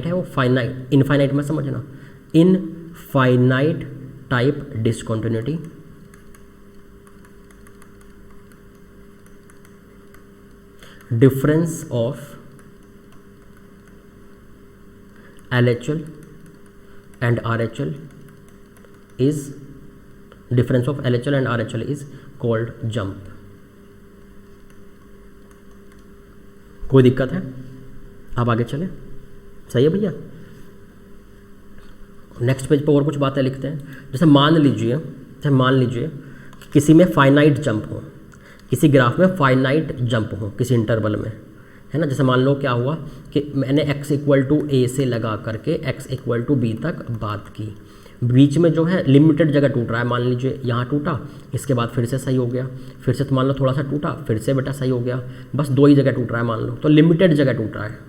है वो, फाइनाइट इनफाइनाइट में समझना, infinite type discontinuity difference of LHL and RHL is, difference of LHL and RHL is called jump। कोई दिक्कत है? अब आगे चले, सही है भैया। नेक्स्ट पेज पर और कुछ बातें लिखते हैं। जैसे मान लीजिए किसी में फाइनाइट जंप हो, किसी ग्राफ में फाइनाइट जंप हो किसी इंटरवल में, है ना। जैसे मान लो क्या हुआ कि मैंने x इक्वल टू ए से लगा करके x इक्वल टू बी तक बात की, बीच में जो है लिमिटेड जगह टूट रहा है, मान लीजिए यहाँ टूटा, इसके बाद फिर से सही हो गया, फिर से तो मान लो थोड़ा सा टूटा, फिर से बेटा सही हो गया, बस 2 ही जगह टूट रहा है मान लो, तो लिमिटेड जगह टूट रहा है।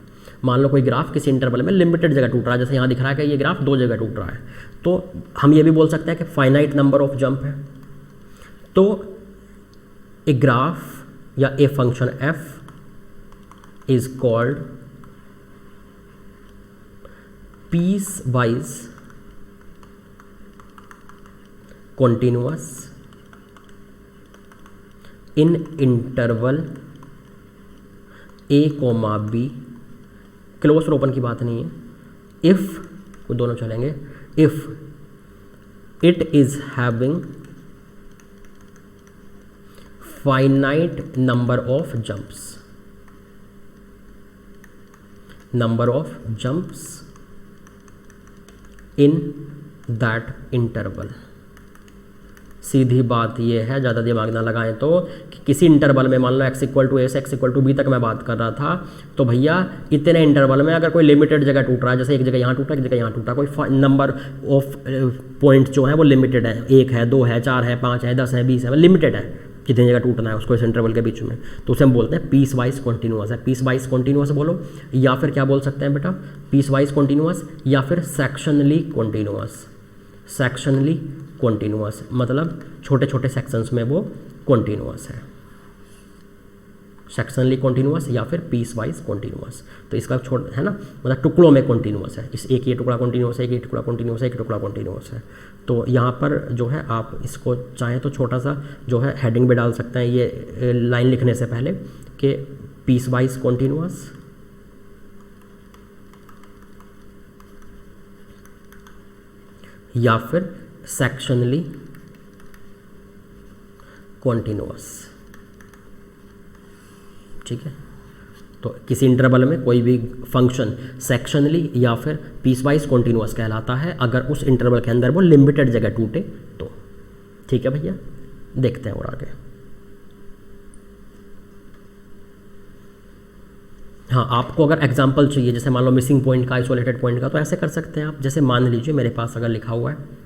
मान लो कोई ग्राफ किसी इंटरवल में लिमिटेड जगह टूट रहा है, जैसे यहाँ दिख रहा है कि ये ग्राफ 2 जगह टूट रहा है, तो हम ये भी बोल सकते हैं कि फाइनाइट नंबर ऑफ जंप है। तो ए ग्राफ या a function f is called piecewise continuous in interval a, b, close और ओपन की बात नहीं है, if, वो दोनों चलेंगे, if it is having finite number of jumps in that interval। सीधी बात ये है, ज़्यादा दिमाग ना लगाएं तो, कि किसी इंटरवल में मान लो x इक्वल टू ए से x इक्वल टू बी तक मैं बात कर रहा था, तो भैया इतने इंटरवल में अगर कोई लिमिटेड जगह टूट रहा है, जैसे एक जगह यहाँ टूटा, एक जगह यहाँ टूटा, कोई नंबर ऑफ पॉइंट जो है वो लिमिटेड है, 1 है, 2 है, 4 है, 5 है, 10 है, 20 है, लिमिटेड है कितनी जगह टूटना है उसको इस इंटरवल के बीच में, तो उसे हम बोलते हैं पीस वाइज कॉन्टीन्यूअस है। पीस वाइज कॉन्टीन्यूअस बोलो, या फिर क्या बोल सकते हैं बेटा, पीस वाइज कॉन्टीन्यूअस, या फिर सेक्शनली कॉन्टीन्यूअस। सेक्शनली कॉन्टीन्यूअस मतलब छोटे छोटे सेक्शंस में वो कॉन्टीन्यूअस है, सेक्शनली कॉन्टीन्यूअस या फिर पीस वाइज कॉन्टीन्यूअस। तो इसका है ना, मतलब टुकड़ों में कॉन्टीन्यूअस है, इस एक ये टुकड़ा कॉन्टीन्यूअस है, एक ये टुकड़ा कॉन्टीन्यूअस है, एक टुकड़ा कॉन्टीन्यूअस है। तो यहाँ पर जो है आप इसको चाहें तो छोटा सा जो है हेडिंग भी डाल सकते हैं ये लाइन लिखने से पहले कि पीस वाइज कॉन्टीन्यूअस या फिर सेक्शनली कॉन्टीन्यूअस, ठीक है। तो किसी इंटरवल में कोई भी फंक्शन सेक्शनली या फिर पीस वाइज कॉन्टीन्यूअस कहलाता है अगर उस इंटरवल के अंदर वो लिमिटेड जगह टूटे तो, ठीक है भैया। देखते हैं और आगे। हाँ, आपको अगर एग्जांपल चाहिए, जैसे मान लो मिसिंग पॉइंट का, आइसोलेटेड पॉइंट का, तो ऐसे कर सकते हैं आप। जैसे मान लीजिए मेरे पास अगर लिखा हुआ है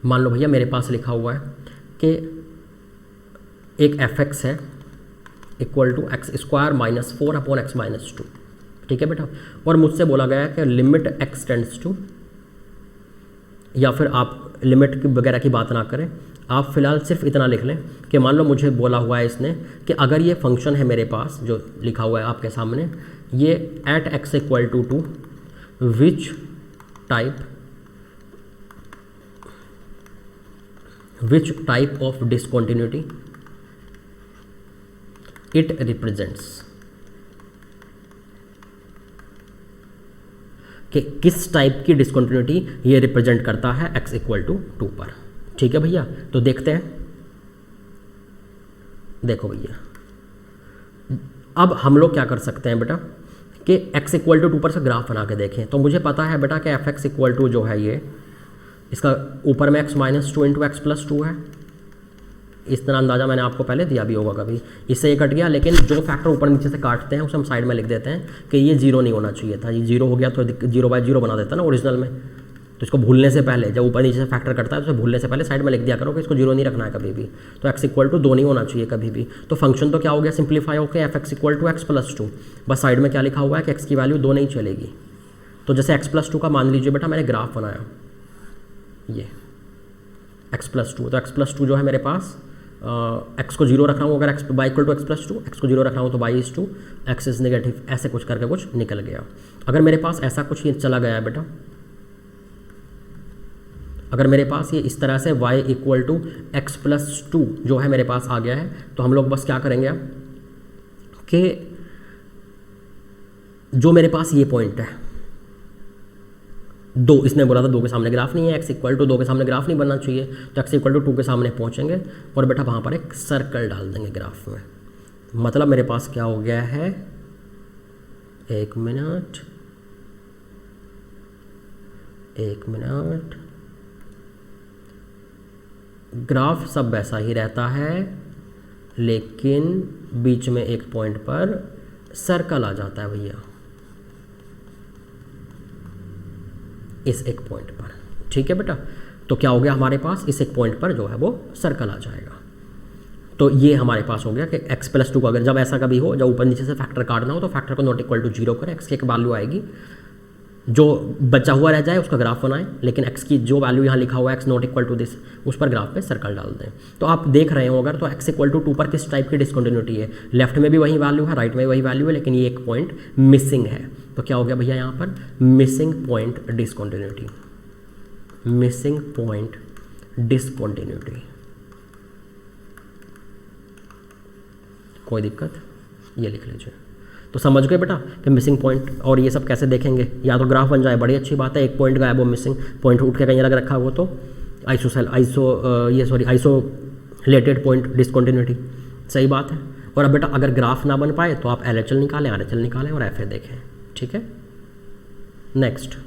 मान लो भैया मेरे पास लिखा हुआ है कि एक fx है equal to x square minus 4 upon x minus 2, ठीक है बेटा। और मुझसे बोला गया है कि लिमिट x टेंड्स टू, या फिर आप लिमिट की वगैरह की बात ना करें, आप फिलहाल सिर्फ इतना लिख लें कि मान लो मुझे बोला हुआ है इसने कि अगर ये फंक्शन है मेरे पास जो लिखा हुआ है आपके सामने, ये at x equal to 2 which type of discontinuity it represents, कि किस टाइप की डिसकंटिन्यूटी ये रिप्रेजेंट करता है x इक्वल टू 2 पर, ठीक है भैया, तो देखते हैं। देखो भैया, अब हम लोग क्या कर सकते हैं बेटा कि x इक्वल टू 2 पर से ग्राफ बना के देखें। तो मुझे पता है बेटा कि एफ एक्स इक्वल टू जो है ये, इसका ऊपर में x minus 2 into x plus 2 है। इस तरह अंदाज़ा मैंने आपको पहले दिया भी होगा कभी, इससे ये कट गया, लेकिन जो फैक्टर ऊपर नीचे से काटते हैं उसे हम साइड में लिख देते हैं कि ये 0 नहीं होना चाहिए था। ये 0 हो गया तो 0/0 बना देता ना ओरिजिनल में। तो इसको भूलने से पहले, जब ऊपर नीचे से फैक्टर करता है तो उसे भूलने से पहले साइड में लिख दिया करो कि इसको 0 नहीं रखना है कभी भी। तो x इक्वल टू 2 नहीं होना चाहिए कभी भी। तो फंक्शन तो क्या हो गया, सिंप्लीफाई होकर f x equal to x plus 2। बस साइड में क्या लिखा हुआ है कि x की वैल्यू 2 नहीं चलेगी। तो जैसे x प्लस 2 का मान लीजिए बेटा मैंने ग्राफ बनाया, ये x प्लस 2, तो x प्लस 2 जो है मेरे पास x को 0 रख रहा हूँ, अगर x y equal to x plus 2, x को 0 रख रहा हूँ तो y is 2, x is negative, ऐसे कुछ करके कुछ निकल गया। अगर मेरे पास ऐसा कुछ ये चला गया है बेटा, अगर मेरे पास ये इस तरह से y equal to x plus 2 जो है मेरे पास आ गया है, तो हम लोग बस क्या करेंगे अब कि जो मेरे पास ये पॉइंट है 2, इसने बोला था 2 के सामने ग्राफ नहीं है, x इक्वल टू 2 के सामने ग्राफ नहीं बनना चाहिए, तो x इक्वल टू 2 के सामने पहुंचेंगे और बेटा वहाँ पर एक सर्कल डाल देंगे ग्राफ में। मतलब मेरे पास क्या हो गया है, 1 मिनट, ग्राफ सब वैसा ही रहता है, लेकिन बीच में एक पॉइंट पर सर्कल आ जाता है भैया, इस एक पॉइंट पर। ठीक है बेटा, तो क्या हो गया हमारे पास, इस एक पॉइंट पर जो है वो सर्कल आ जाएगा। तो ये हमारे पास हो गया कि x प्लस 2 का अगर जब ऐसा कभी हो, जब ऊपर नीचे से फैक्टर काटना हो तो फैक्टर को नॉट इक्वल टू 0 करें, x की एक वैल्यू आएगी, जो बचा हुआ रह जाए उसका ग्राफ बनाएं, लेकिन x की जो वैल्यू यहाँ लिखा हुआ है x not equal to this, उस पर ग्राफ पे सर्कल डाल दें। तो आप देख रहे हो अगर, तो x इक्वल टू 2 पर किस टाइप की डिसकंटिन्यूटी है, लेफ्ट में भी वही वैल्यू है, राइट में वही वैल्यू है, लेकिन ये एक पॉइंट मिसिंग है। तो क्या हो गया भैया यहाँ पर, missing point discontinuity, missing point discontinuity. कोई दिक्कत, ये लिख लीजिए। तो समझ गए बेटा कि मिसिंग पॉइंट और ये सब कैसे देखेंगे, या तो ग्राफ बन जाए बड़ी अच्छी बात है, एक पॉइंट गायब वो मिसिंग पॉइंट उठ के कहीं अलग रखा हो तो आइसोलेटेड पॉइंट डिसकंटिन्यूटी, सही बात है। और अब बेटा अगर ग्राफ ना बन पाए तो आप LHL निकालें, RHL निकालें और FA देखें। ठीक है, नेक्स्ट।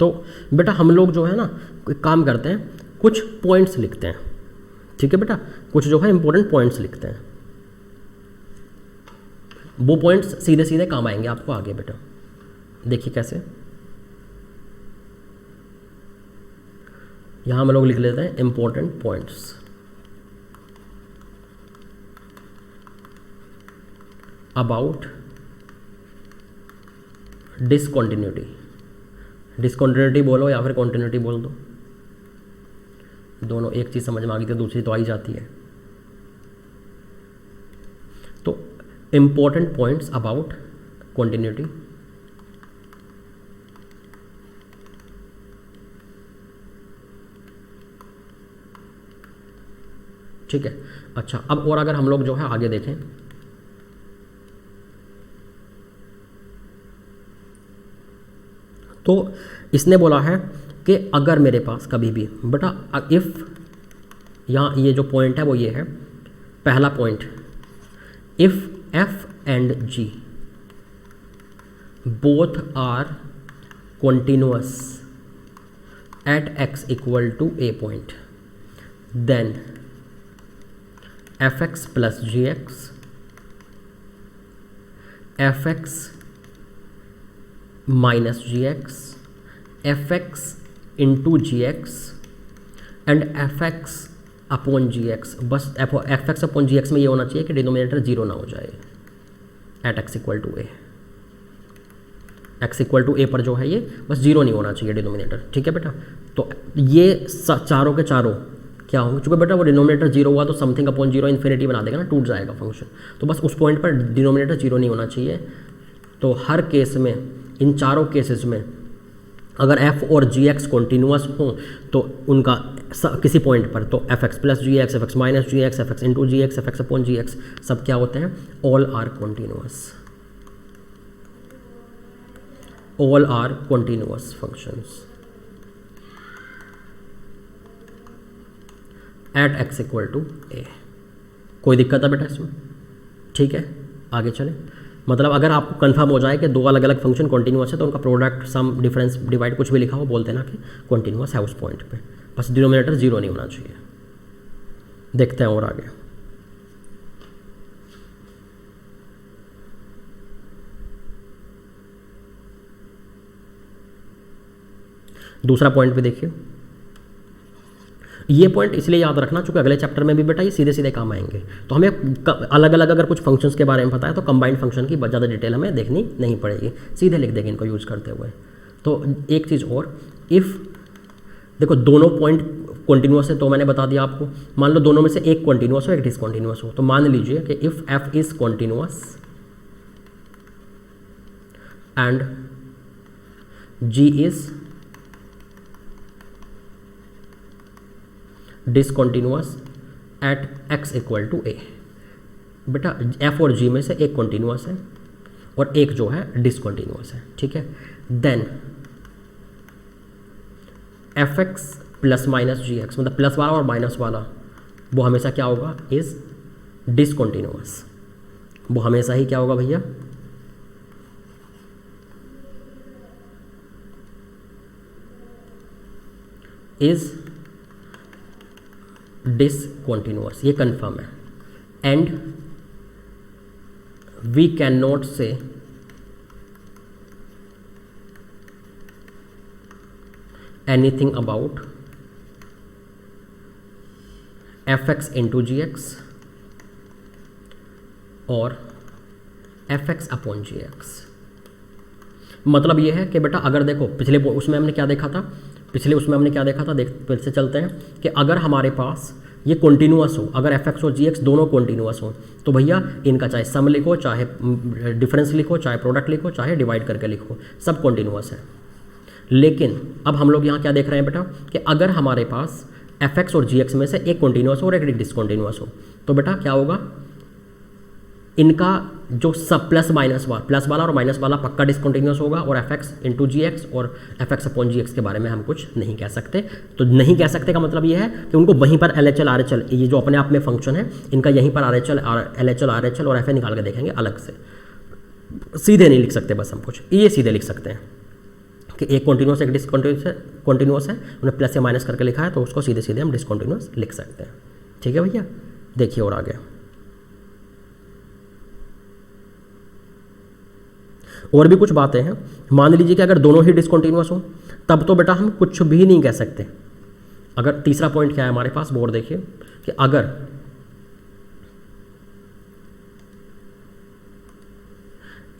तो बेटा हम लोग जो है ना एक काम करते हैं, कुछ पॉइंट्स लिखते हैं। ठीक है बेटा, कुछ जो है इंपॉर्टेंट पॉइंट्स लिखते हैं, वो पॉइंट्स सीधे सीधे काम आएंगे आपको आगे बेटा। देखिए कैसे, यहां हम लोग लिख लेते हैं important points. About discontinuity, discontinuity बोलो या फिर कॉन्टिन्यूटी बोल दो, दोनों एक चीज़ समझ में आ गई तो दूसरी तो आ ही जाती है। तो इंपॉर्टेंट पॉइंट्स अबाउट कॉन्टिन्यूटी, ठीक है। अच्छा, अब और अगर हम लोग जो है आगे देखें, तो इसने बोला है कि अगर मेरे पास कभी भी बेटा इफ़, यहाँ ये जो पॉइंट है वो ये है, पहला point, if f and g both are continuous at x equal to a point, then fx plus gx, fx minus gx, fx into gx and fx upon gx। बस fx अपॉन gx में ये होना चाहिए कि डिनोमिनेटर 0 ना हो जाए at x equal to a। X equal to A पर जो है ये बस जीरो नहीं होना चाहिए डिनोमिनेटर, ठीक है बेटा। तो ये चारों के चारों क्या होंगे, चूँकि बेटा वो डिनोमिनेटर जीरो हुआ तो समथिंग अपॉन जीरो इन्फिनिटी बना देगा ना, टूट जाएगा फंक्शन। तो बस उस पॉइंट पर डिनोमिनेटर जीरो नहीं होना चाहिए। तो हर केस में, इन चारों केसेस में अगर f और gx कॉन्टीन्यूअस हों तो उनका किसी पॉइंट पर तो fx plus G X, F X minus G X, F x into जी एक्स, एफ एक्स अपॉन जी एक्स सब क्या होते हैं, all are continuous, all are continuous functions at x equal to A. कोई दिक्कत है बेटा इसमें, ठीक है। आगे चलें, मतलब अगर आपको कंफर्म हो जाए कि दो अलग अलग फंक्शन कॉन्टीन्यूअस है तो उनका प्रोडक्ट सम डिफरेंस डिवाइड कुछ भी लिखा हो बोल देना कि कॉन्टीन्यूअस है उस पॉइंट पे, बस डिनोमिनेटर जीरो नहीं होना चाहिए। देखते हैं और आगे। दूसरा पॉइंट भी देखिए, ये पॉइंट इसलिए याद रखना चूंकि अगले चैप्टर में भी बेटा ये सीधे सीधे काम आएंगे। तो हमें अलग अलग अगर कुछ फंक्शंस के बारे में पता है तो कंबाइंड फंक्शन की ज़्यादा डिटेल हमें देखनी नहीं पड़ेगी, सीधे लिख देंगे इनको यूज़ करते हुए। तो एक चीज़ और, इफ़ देखो दोनों पॉइंट कॉन्टीन्यूअस है तो मैंने बता दिया आपको, मान लो दोनों में से एक कॉन्टीन्यूअस हो एक डिसकॉन्टीन्यूअस हो, तो मान लीजिए कि if F is continuous and G is discontinuous at x equal to A. बेटा f और g में से एक कॉन्टीन्यूअस है और एक जो है डिसकॉन्टीन्यूअस है, ठीक है। Then F X plus minus G x, मतलब प्लस वाला और माइनस वाला वो हमेशा क्या होगा, इज डिसकॉन्टीन्यूअस। वो हमेशा ही क्या होगा भैया, इज डिसकॉन्टीन्यूअस, ये कंफर्म है। And we can not say anything about f x into ji x और एफ एक्स अपॉन जी एक्स। मतलब ये है कि बेटा अगर देखो पिछले उसमें हमने क्या देखा था, देख फिर से चलते हैं कि अगर हमारे पास ये कॉन्टीन्यूअस हो, अगर एफ एक्स और जी एक्स दोनों कॉन्टीन्यूअस हो तो भैया इनका चाहे सम लिखो, चाहे डिफरेंस लिखो, चाहे प्रोडक्ट लिखो, चाहे डिवाइड करके लिखो, सब कॉन्टीन्यूअस है। लेकिन अब हम लोग यहाँ क्या देख रहे हैं बेटा कि अगर हमारे पास एफ एक्स और जी एक्स में से एक कॉन्टीन्यूअस हो और एक डिसकॉन्टीन्यूअस हो तो बेटा क्या होगा, इनका जो सब प्लस वाला और माइनस वाला पक्का डिसकॉन्टीन्यूअस होगा और एफ एक्स इंटू जी एक्स और एफ एक्स अपॉन जी एक्स के बारे में हम कुछ नहीं कह सकते। तो नहीं कह सकते का मतलब ये है कि उनको वहीं पर L H L R H L, ये जो अपने आप में फंक्शन है इनका यहीं पर एल एच एल और एफ ए निकाल के देखेंगे अलग से, सीधे नहीं लिख सकते बस हम कुछ, ये सीधे लिख सकते हैं कि एक कॉन्टीन्यूअस एक डिसकॉन्टीन्यूअस है, उन्हें प्लस या माइनस करके लिखा है तो उसको सीधे सीधे हम डिसकॉन्टीन्यूअस लिख सकते हैं, ठीक है भैया। देखिए और आगे, और भी कुछ बातें हैं। मान लीजिए कि अगर दोनों ही डिसकॉन्टीन्यूअस हो तब तो बेटा हम कुछ भी नहीं कह सकते। अगर तीसरा पॉइंट क्या है हमारे पास, बोर्ड देखिए कि अगर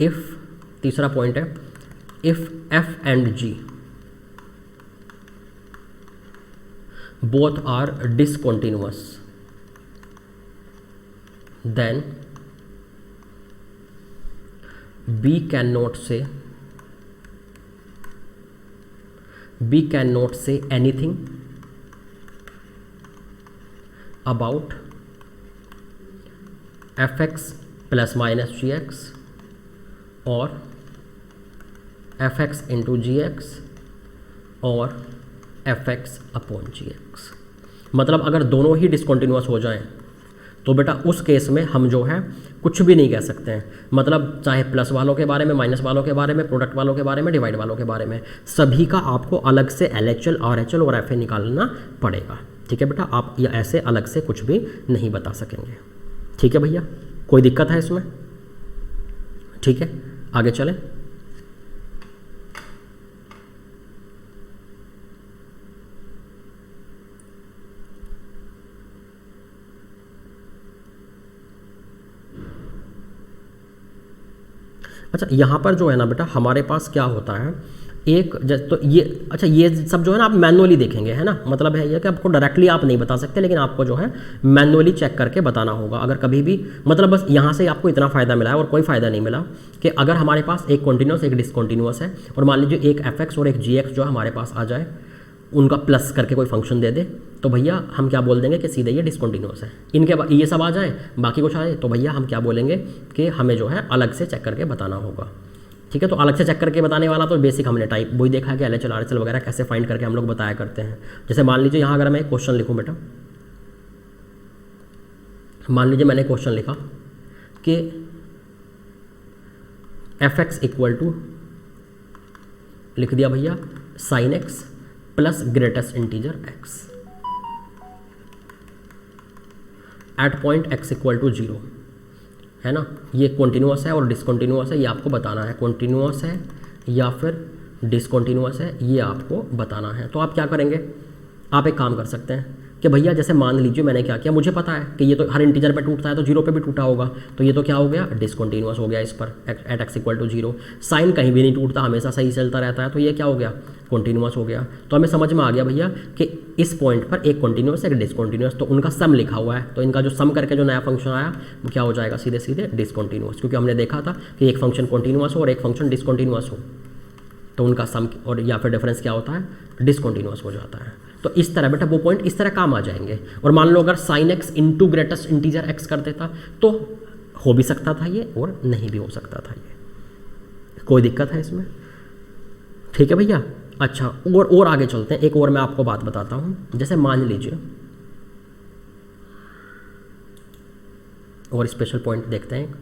इफ, तीसरा पॉइंट है if F and G both are discontinuous then we cannot say anything about fx plus minus gx और fx into gx और fx upon gx। मतलब अगर दोनों ही डिसकॉन्टीन्यूअस हो जाएं तो बेटा उस केस में हम जो है कुछ भी नहीं कह सकते हैं। मतलब चाहे प्लस वालों के बारे में, माइनस वालों के बारे में, प्रोडक्ट वालों के बारे में, डिवाइड वालों के बारे में, सभी का आपको अलग से L H L, R H L और एफ ए निकालना पड़ेगा, ठीक है बेटा। आप या ऐसे अलग से कुछ भी नहीं बता सकेंगे, ठीक है भैया। कोई दिक्कत है इसमें, ठीक है। आगे चलें, अच्छा यहाँ पर जो है ना बेटा हमारे पास क्या होता है एक तो ये अच्छा ये सब जो है ना आप मैनुअली देखेंगे है ना, मतलब है ये कि आपको डायरेक्टली आप नहीं बता सकते, लेकिन आपको जो है मैनुअली चेक करके बताना होगा। अगर कभी भी मतलब बस यहाँ से आपको इतना फ़ायदा मिला है और कोई फ़ायदा नहीं मिला कि अगर हमारे पास एक कॉन्टिन्यूस एक डिसकॉन्टिन्यूस है और मान लीजिए एक एफ और एक जी जो हमारे पास आ जाए, उनका प्लस करके कोई फंक्शन दे दे, तो भैया हम क्या बोल देंगे कि सीधे ये डिसकॉन्टिन्यूस है। इनके ये सब आ जाए बाकी कुछ आए तो भैया हम क्या बोलेंगे कि हमें जो है अलग से चेक करके बताना होगा। ठीक है, तो अलग से चेक करके बताने वाला तो बेसिक हमने टाइप वही देखा है कि LHL RHL वगैरह कैसे फाइंड करके हम लोग बताया करते हैं। जैसे मान लीजिए यहाँ अगर मैं एक क्वेश्चन लिखूँ बेटा, मान लीजिए मैंने क्वेश्चन लिखा कि fx इक्वल टू लिख दिया भैया sine x plus greatest integer x at point x equal to 0 है ना। ये कॉन्टिन्यूअस है और डिसकॉन्टिन्यूअस है, ये आपको बताना है कॉन्टिन्यूअस है या फिर डिसकॉन्टिन्यूअस है, ये आपको बताना है। तो आप क्या करेंगे, आप एक काम कर सकते हैं कि भैया जैसे मान लीजिए मैंने क्या किया, मुझे पता है कि ये तो हर इंटीजर पे टूटता है तो 0 पे भी टूटा होगा, तो ये तो क्या हो गया डिसकॉन्टिन्यूअस हो गया इस पर at x equal to 0। Sine कहीं भी नहीं टूटता, हमेशा सही चलता रहता है, तो ये क्या हो गया कॉन्टिन्यूअस हो गया। तो हमें समझ में आ गया भैया कि इस पॉइंट पर एक कॉन्टिन्यूअस एक डिसकॉन्टिन्यूअस, तो उनका सम लिखा हुआ है, तो इनका जो सम करके जो नया फंक्शन आया वो क्या हो जाएगा सीधे सीधे डिसकॉन्टिन्यूअस, क्योंकि हमने देखा था कि एक फंक्शन कॉन्टिन्यूअस हो और एक फंक्शन डिसकॉन्टिन्यूअस हो तो उनका सम और या फिर डिफरेंस क्या होता है डिसकॉन्टिन्यूअस हो जाता है। तो इस तरह बेटा वो पॉइंट इस तरह काम आ जाएंगे। और मान लो अगर sine x into greatest integer x कर देता तो हो भी सकता था ये और नहीं भी हो सकता था ये, कोई दिक्कत है इसमें। ठीक है भैया। अच्छा और आगे चलते हैं, एक और मैं आपको बात बताता हूँ। जैसे मान लीजिए और स्पेशल पॉइंट देखते हैं,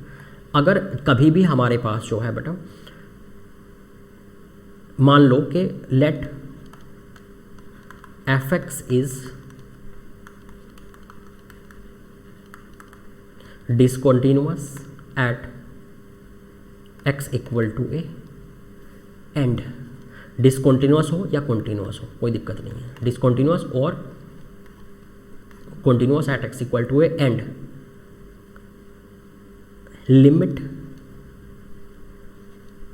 अगर कभी भी हमारे पास जो है बेटा मान लो कि let fx is discontinuous at x equal to a and discontinuous हो या कॉन्टिन्यूअस हो कोई दिक्कत नहीं है, डिसकॉन्टिन्यूअस और continuous at x equal to a and limit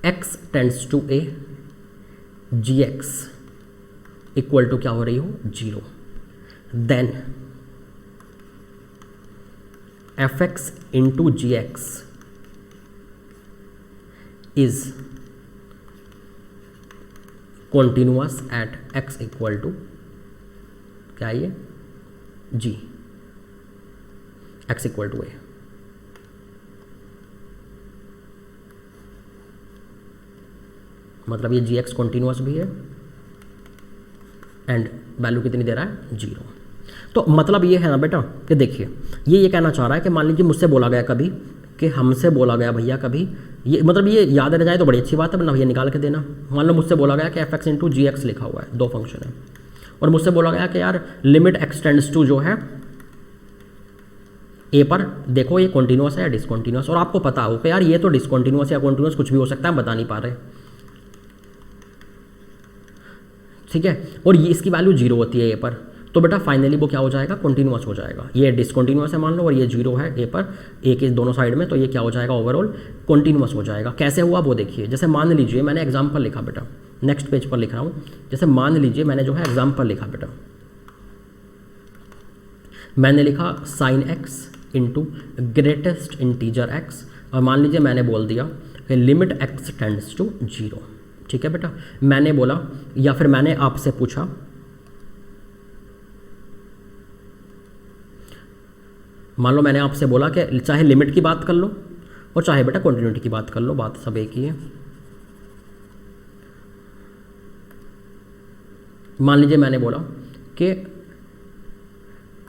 x tends to a gx equal to क्या हो रही हो 0, then fx into gx is continuous at x equal to क्या ये g x equal to a। मतलब ये gx कॉन्टिन्यूअस भी है एंड वैल्यू कितनी दे रहा है 0। तो मतलब ये है ना बेटा कि देखिए ये कहना चाह रहा है कि मान लीजिए मुझसे बोला गया कभी कि हमसे बोला गया भैया कभी ये मतलब ये याद रह जाए तो बड़ी अच्छी बात है, वरना भैया निकाल के देना। मान लो मुझसे बोला गया कि fx इंटू जी एक्स लिखा हुआ है, दो फंक्शन है, और मुझसे बोला गया कि यार लिमिट x टेंड्स टू जो है a पर देखो ये कॉन्टिन्यूअस है या डिसकॉन्टिन्यूअस, और आपको पता हो कि यार ये तो डिसकॉन्टिन्यूअस या कॉन्टिन्यूअस कुछ भी हो सकता है, हम बता नहीं पा रहे। ठीक है, और ये इसकी वैल्यू 0 होती है ए पर, तो बेटा फाइनली वो क्या हो जाएगा कॉन्टिन्यूअस हो जाएगा। ये डिसकॉन्टिन्यूअस है मान लो और ये 0 है ए पर, ए के दोनों साइड में, तो ये क्या हो जाएगा ओवरऑल कॉन्टिन्यूअस हो जाएगा। कैसे हुआ वो देखिए। जैसे मान लीजिए मैंने एग्जाम्पल लिखा बेटा, नेक्स्ट पेज पर लिख रहा हूँ। जैसे मान लीजिए मैंने जो है एग्जाम्पल लिखा बेटा, मैंने लिखा sine x into greatest integer x, और मान लीजिए मैंने बोल दिया कि लिमिट एक्स टेंड्स टू 0। ठीक है बेटा, मैंने बोला या फिर मैंने आपसे पूछा मान लो मैंने आपसे बोला कि चाहे लिमिट की बात कर लो और चाहे बेटा कॉन्टिन्यूटी की बात कर लो, बात सब एक ही है। मान लीजिए मैंने बोला कि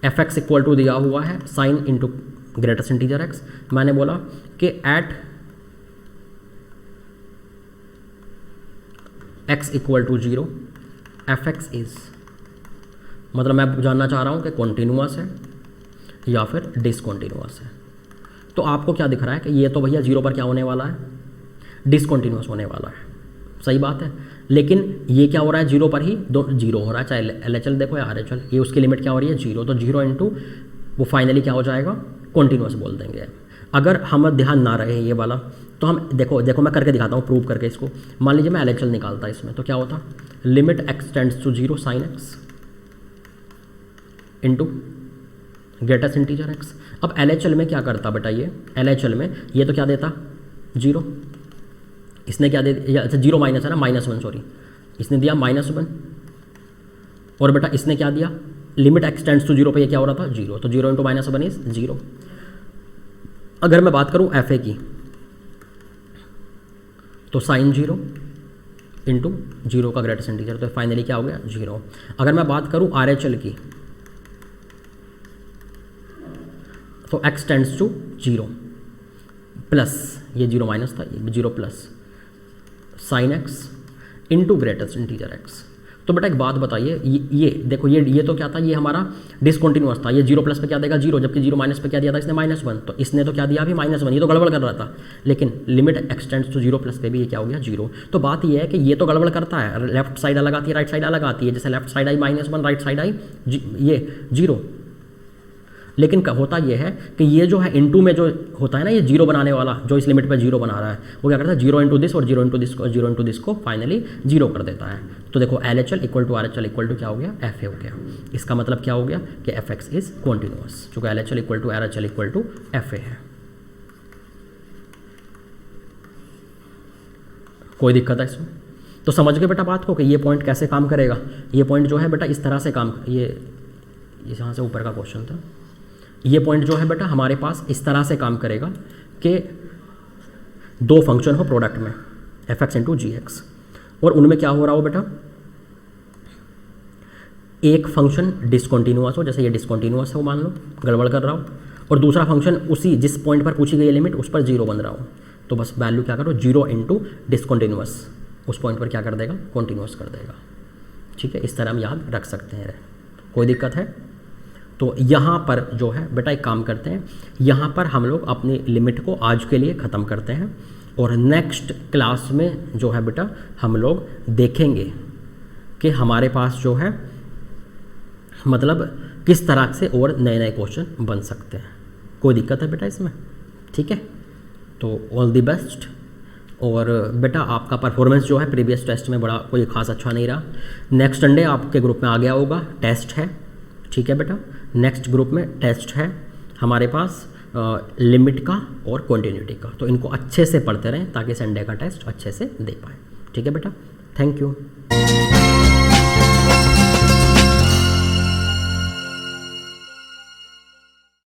fx इक्वल टू दिया हुआ है sine into greatest integer x, मैंने बोला कि at x equal to 0 fx is, मतलब मैं जानना चाह रहा हूँ कि कॉन्टिन्यूअस है या फिर डिसकॉन्टिन्यूअस है। तो आपको क्या दिख रहा है कि ये तो भैया 0 पर क्या होने वाला है डिसकॉन्टिन्यूअस होने वाला है, सही बात है। लेकिन ये क्या हो रहा है 0 पर ही 0 हो रहा है, चाहे LHL देखो या RHL, ये उसकी लिमिट क्या हो रही है 0, तो 0 इंटू वो फाइनली क्या हो जाएगा कॉन्टिन्यूअस बोल देंगे। अगर हम ध्यान ना रहे ये वाला, तो हम देखो मैं करके दिखाता हूँ, प्रूव करके इसको। मान लीजिए मैं LHL निकालता इसमें, तो क्या होता, limit x tends to 0 sin x into greatest integer x। अब LHL में क्या करता बेटा, ये LHL में ये तो क्या देता 0, इसने क्या दे दिया, अच्छा 0 माइनस है ना, -1 सॉरी, इसने दिया -1, और बेटा इसने क्या दिया, लिमिट x टेंड्स टू 0 पे ये क्या हो रहा था 0, तो 0 इंटू -1 इज 0। अगर मैं बात करूं FA की, तो साइन 0 इंटू 0 का ग्रेटेस्ट इंटीजर, तो फाइनली क्या हो गया 0। अगर मैं बात करूं RHL की, तो x टेंड्स टू 0 प्लस, ये 0 माइनस था, ये 0 plus sign x into greatest integer x। तो बेटा एक बात बताइए, ये देखो, ये तो क्या था, ये हमारा डिसकंटिन्यूअस था, ये 0 प्लस पे क्या देगा 0, जबकि 0 माइनस पे क्या दिया था इसने -1, तो इसने तो क्या दिया अभी -1, ये तो गड़बड़ कर रहा था। लेकिन limit x tends to 0 plus पे भी ये क्या हो गया 0। तो बात ये है कि ये तो गड़बड़ करता है, लेफ्ट साइड अलग आती है, राइट साइड अलग आती है, जैसे left side I -1, right side I ये 0। लेकिन होता यह है कि ये जो है इनटू में जो होता है ना, ये 0 बनाने वाला जो इस लिमिट पे 0 बना रहा है, वो क्या करता है 0 इंटू दिस और 0 इंटू दिस को, 0 इंटू दिस को फाइनली 0 कर देता है। तो देखो LHL equal to RHL equal to क्या हो गया FA हो गया। इसका मतलब क्या हो गया कि FX इज कॉन्टिन्यूअस, चूँकि LHL equal to RHL equal to FA है। कोई दिक्कत है इसमें? तो समझ गए बेटा बात को कि ये पॉइंट कैसे काम करेगा। ये पॉइंट जो है बेटा इस तरह से काम, ये यहाँ से ऊपर का क्वेश्चन था, ये पॉइंट जो है बेटा हमारे पास इस तरह से काम करेगा कि दो फंक्शन हो प्रोडक्ट में fx इंटू GX, और उनमें क्या हो रहा हो बेटा, एक फंक्शन डिसकंटिन्यूअस हो, जैसे ये डिसकंटिन्यूअस है वो मान लो गड़बड़ कर रहा हो, और दूसरा फंक्शन उसी जिस पॉइंट पर पूछी गई लिमिट उस पर 0 बन रहा हो। तो बस वैल्यू क्या करो 0 इंटू डिसकंटिन्यूअस, उस पॉइंट पर क्या कर देगा कॉन्टिन्यूअस कर देगा। ठीक है, इस तरह हम याद रख सकते हैं। कोई दिक्कत है? तो यहाँ पर जो है बेटा एक काम करते हैं, यहाँ पर हम लोग अपनी लिमिट को आज के लिए ख़त्म करते हैं, और नेक्स्ट क्लास में जो है बेटा हम लोग देखेंगे कि हमारे पास जो है मतलब किस तरह से और नए नए क्वेश्चन बन सकते हैं। कोई दिक्कत है बेटा इसमें? ठीक है, तो ऑल द बेस्ट। और बेटा आपका परफॉर्मेंस जो है प्रीवियस टेस्ट में बड़ा कोई खास अच्छा नहीं रहा। नेक्स्ट संडे आपके ग्रुप में आ गया होगा, टेस्ट है। ठीक है बेटा, नेक्स्ट ग्रुप में टेस्ट है हमारे पास लिमिट का और कंटिन्यूटी का, तो इनको अच्छे से पढ़ते रहें ताकि संडे का टेस्ट अच्छे से दे पाए। ठीक है बेटा, थैंक यू।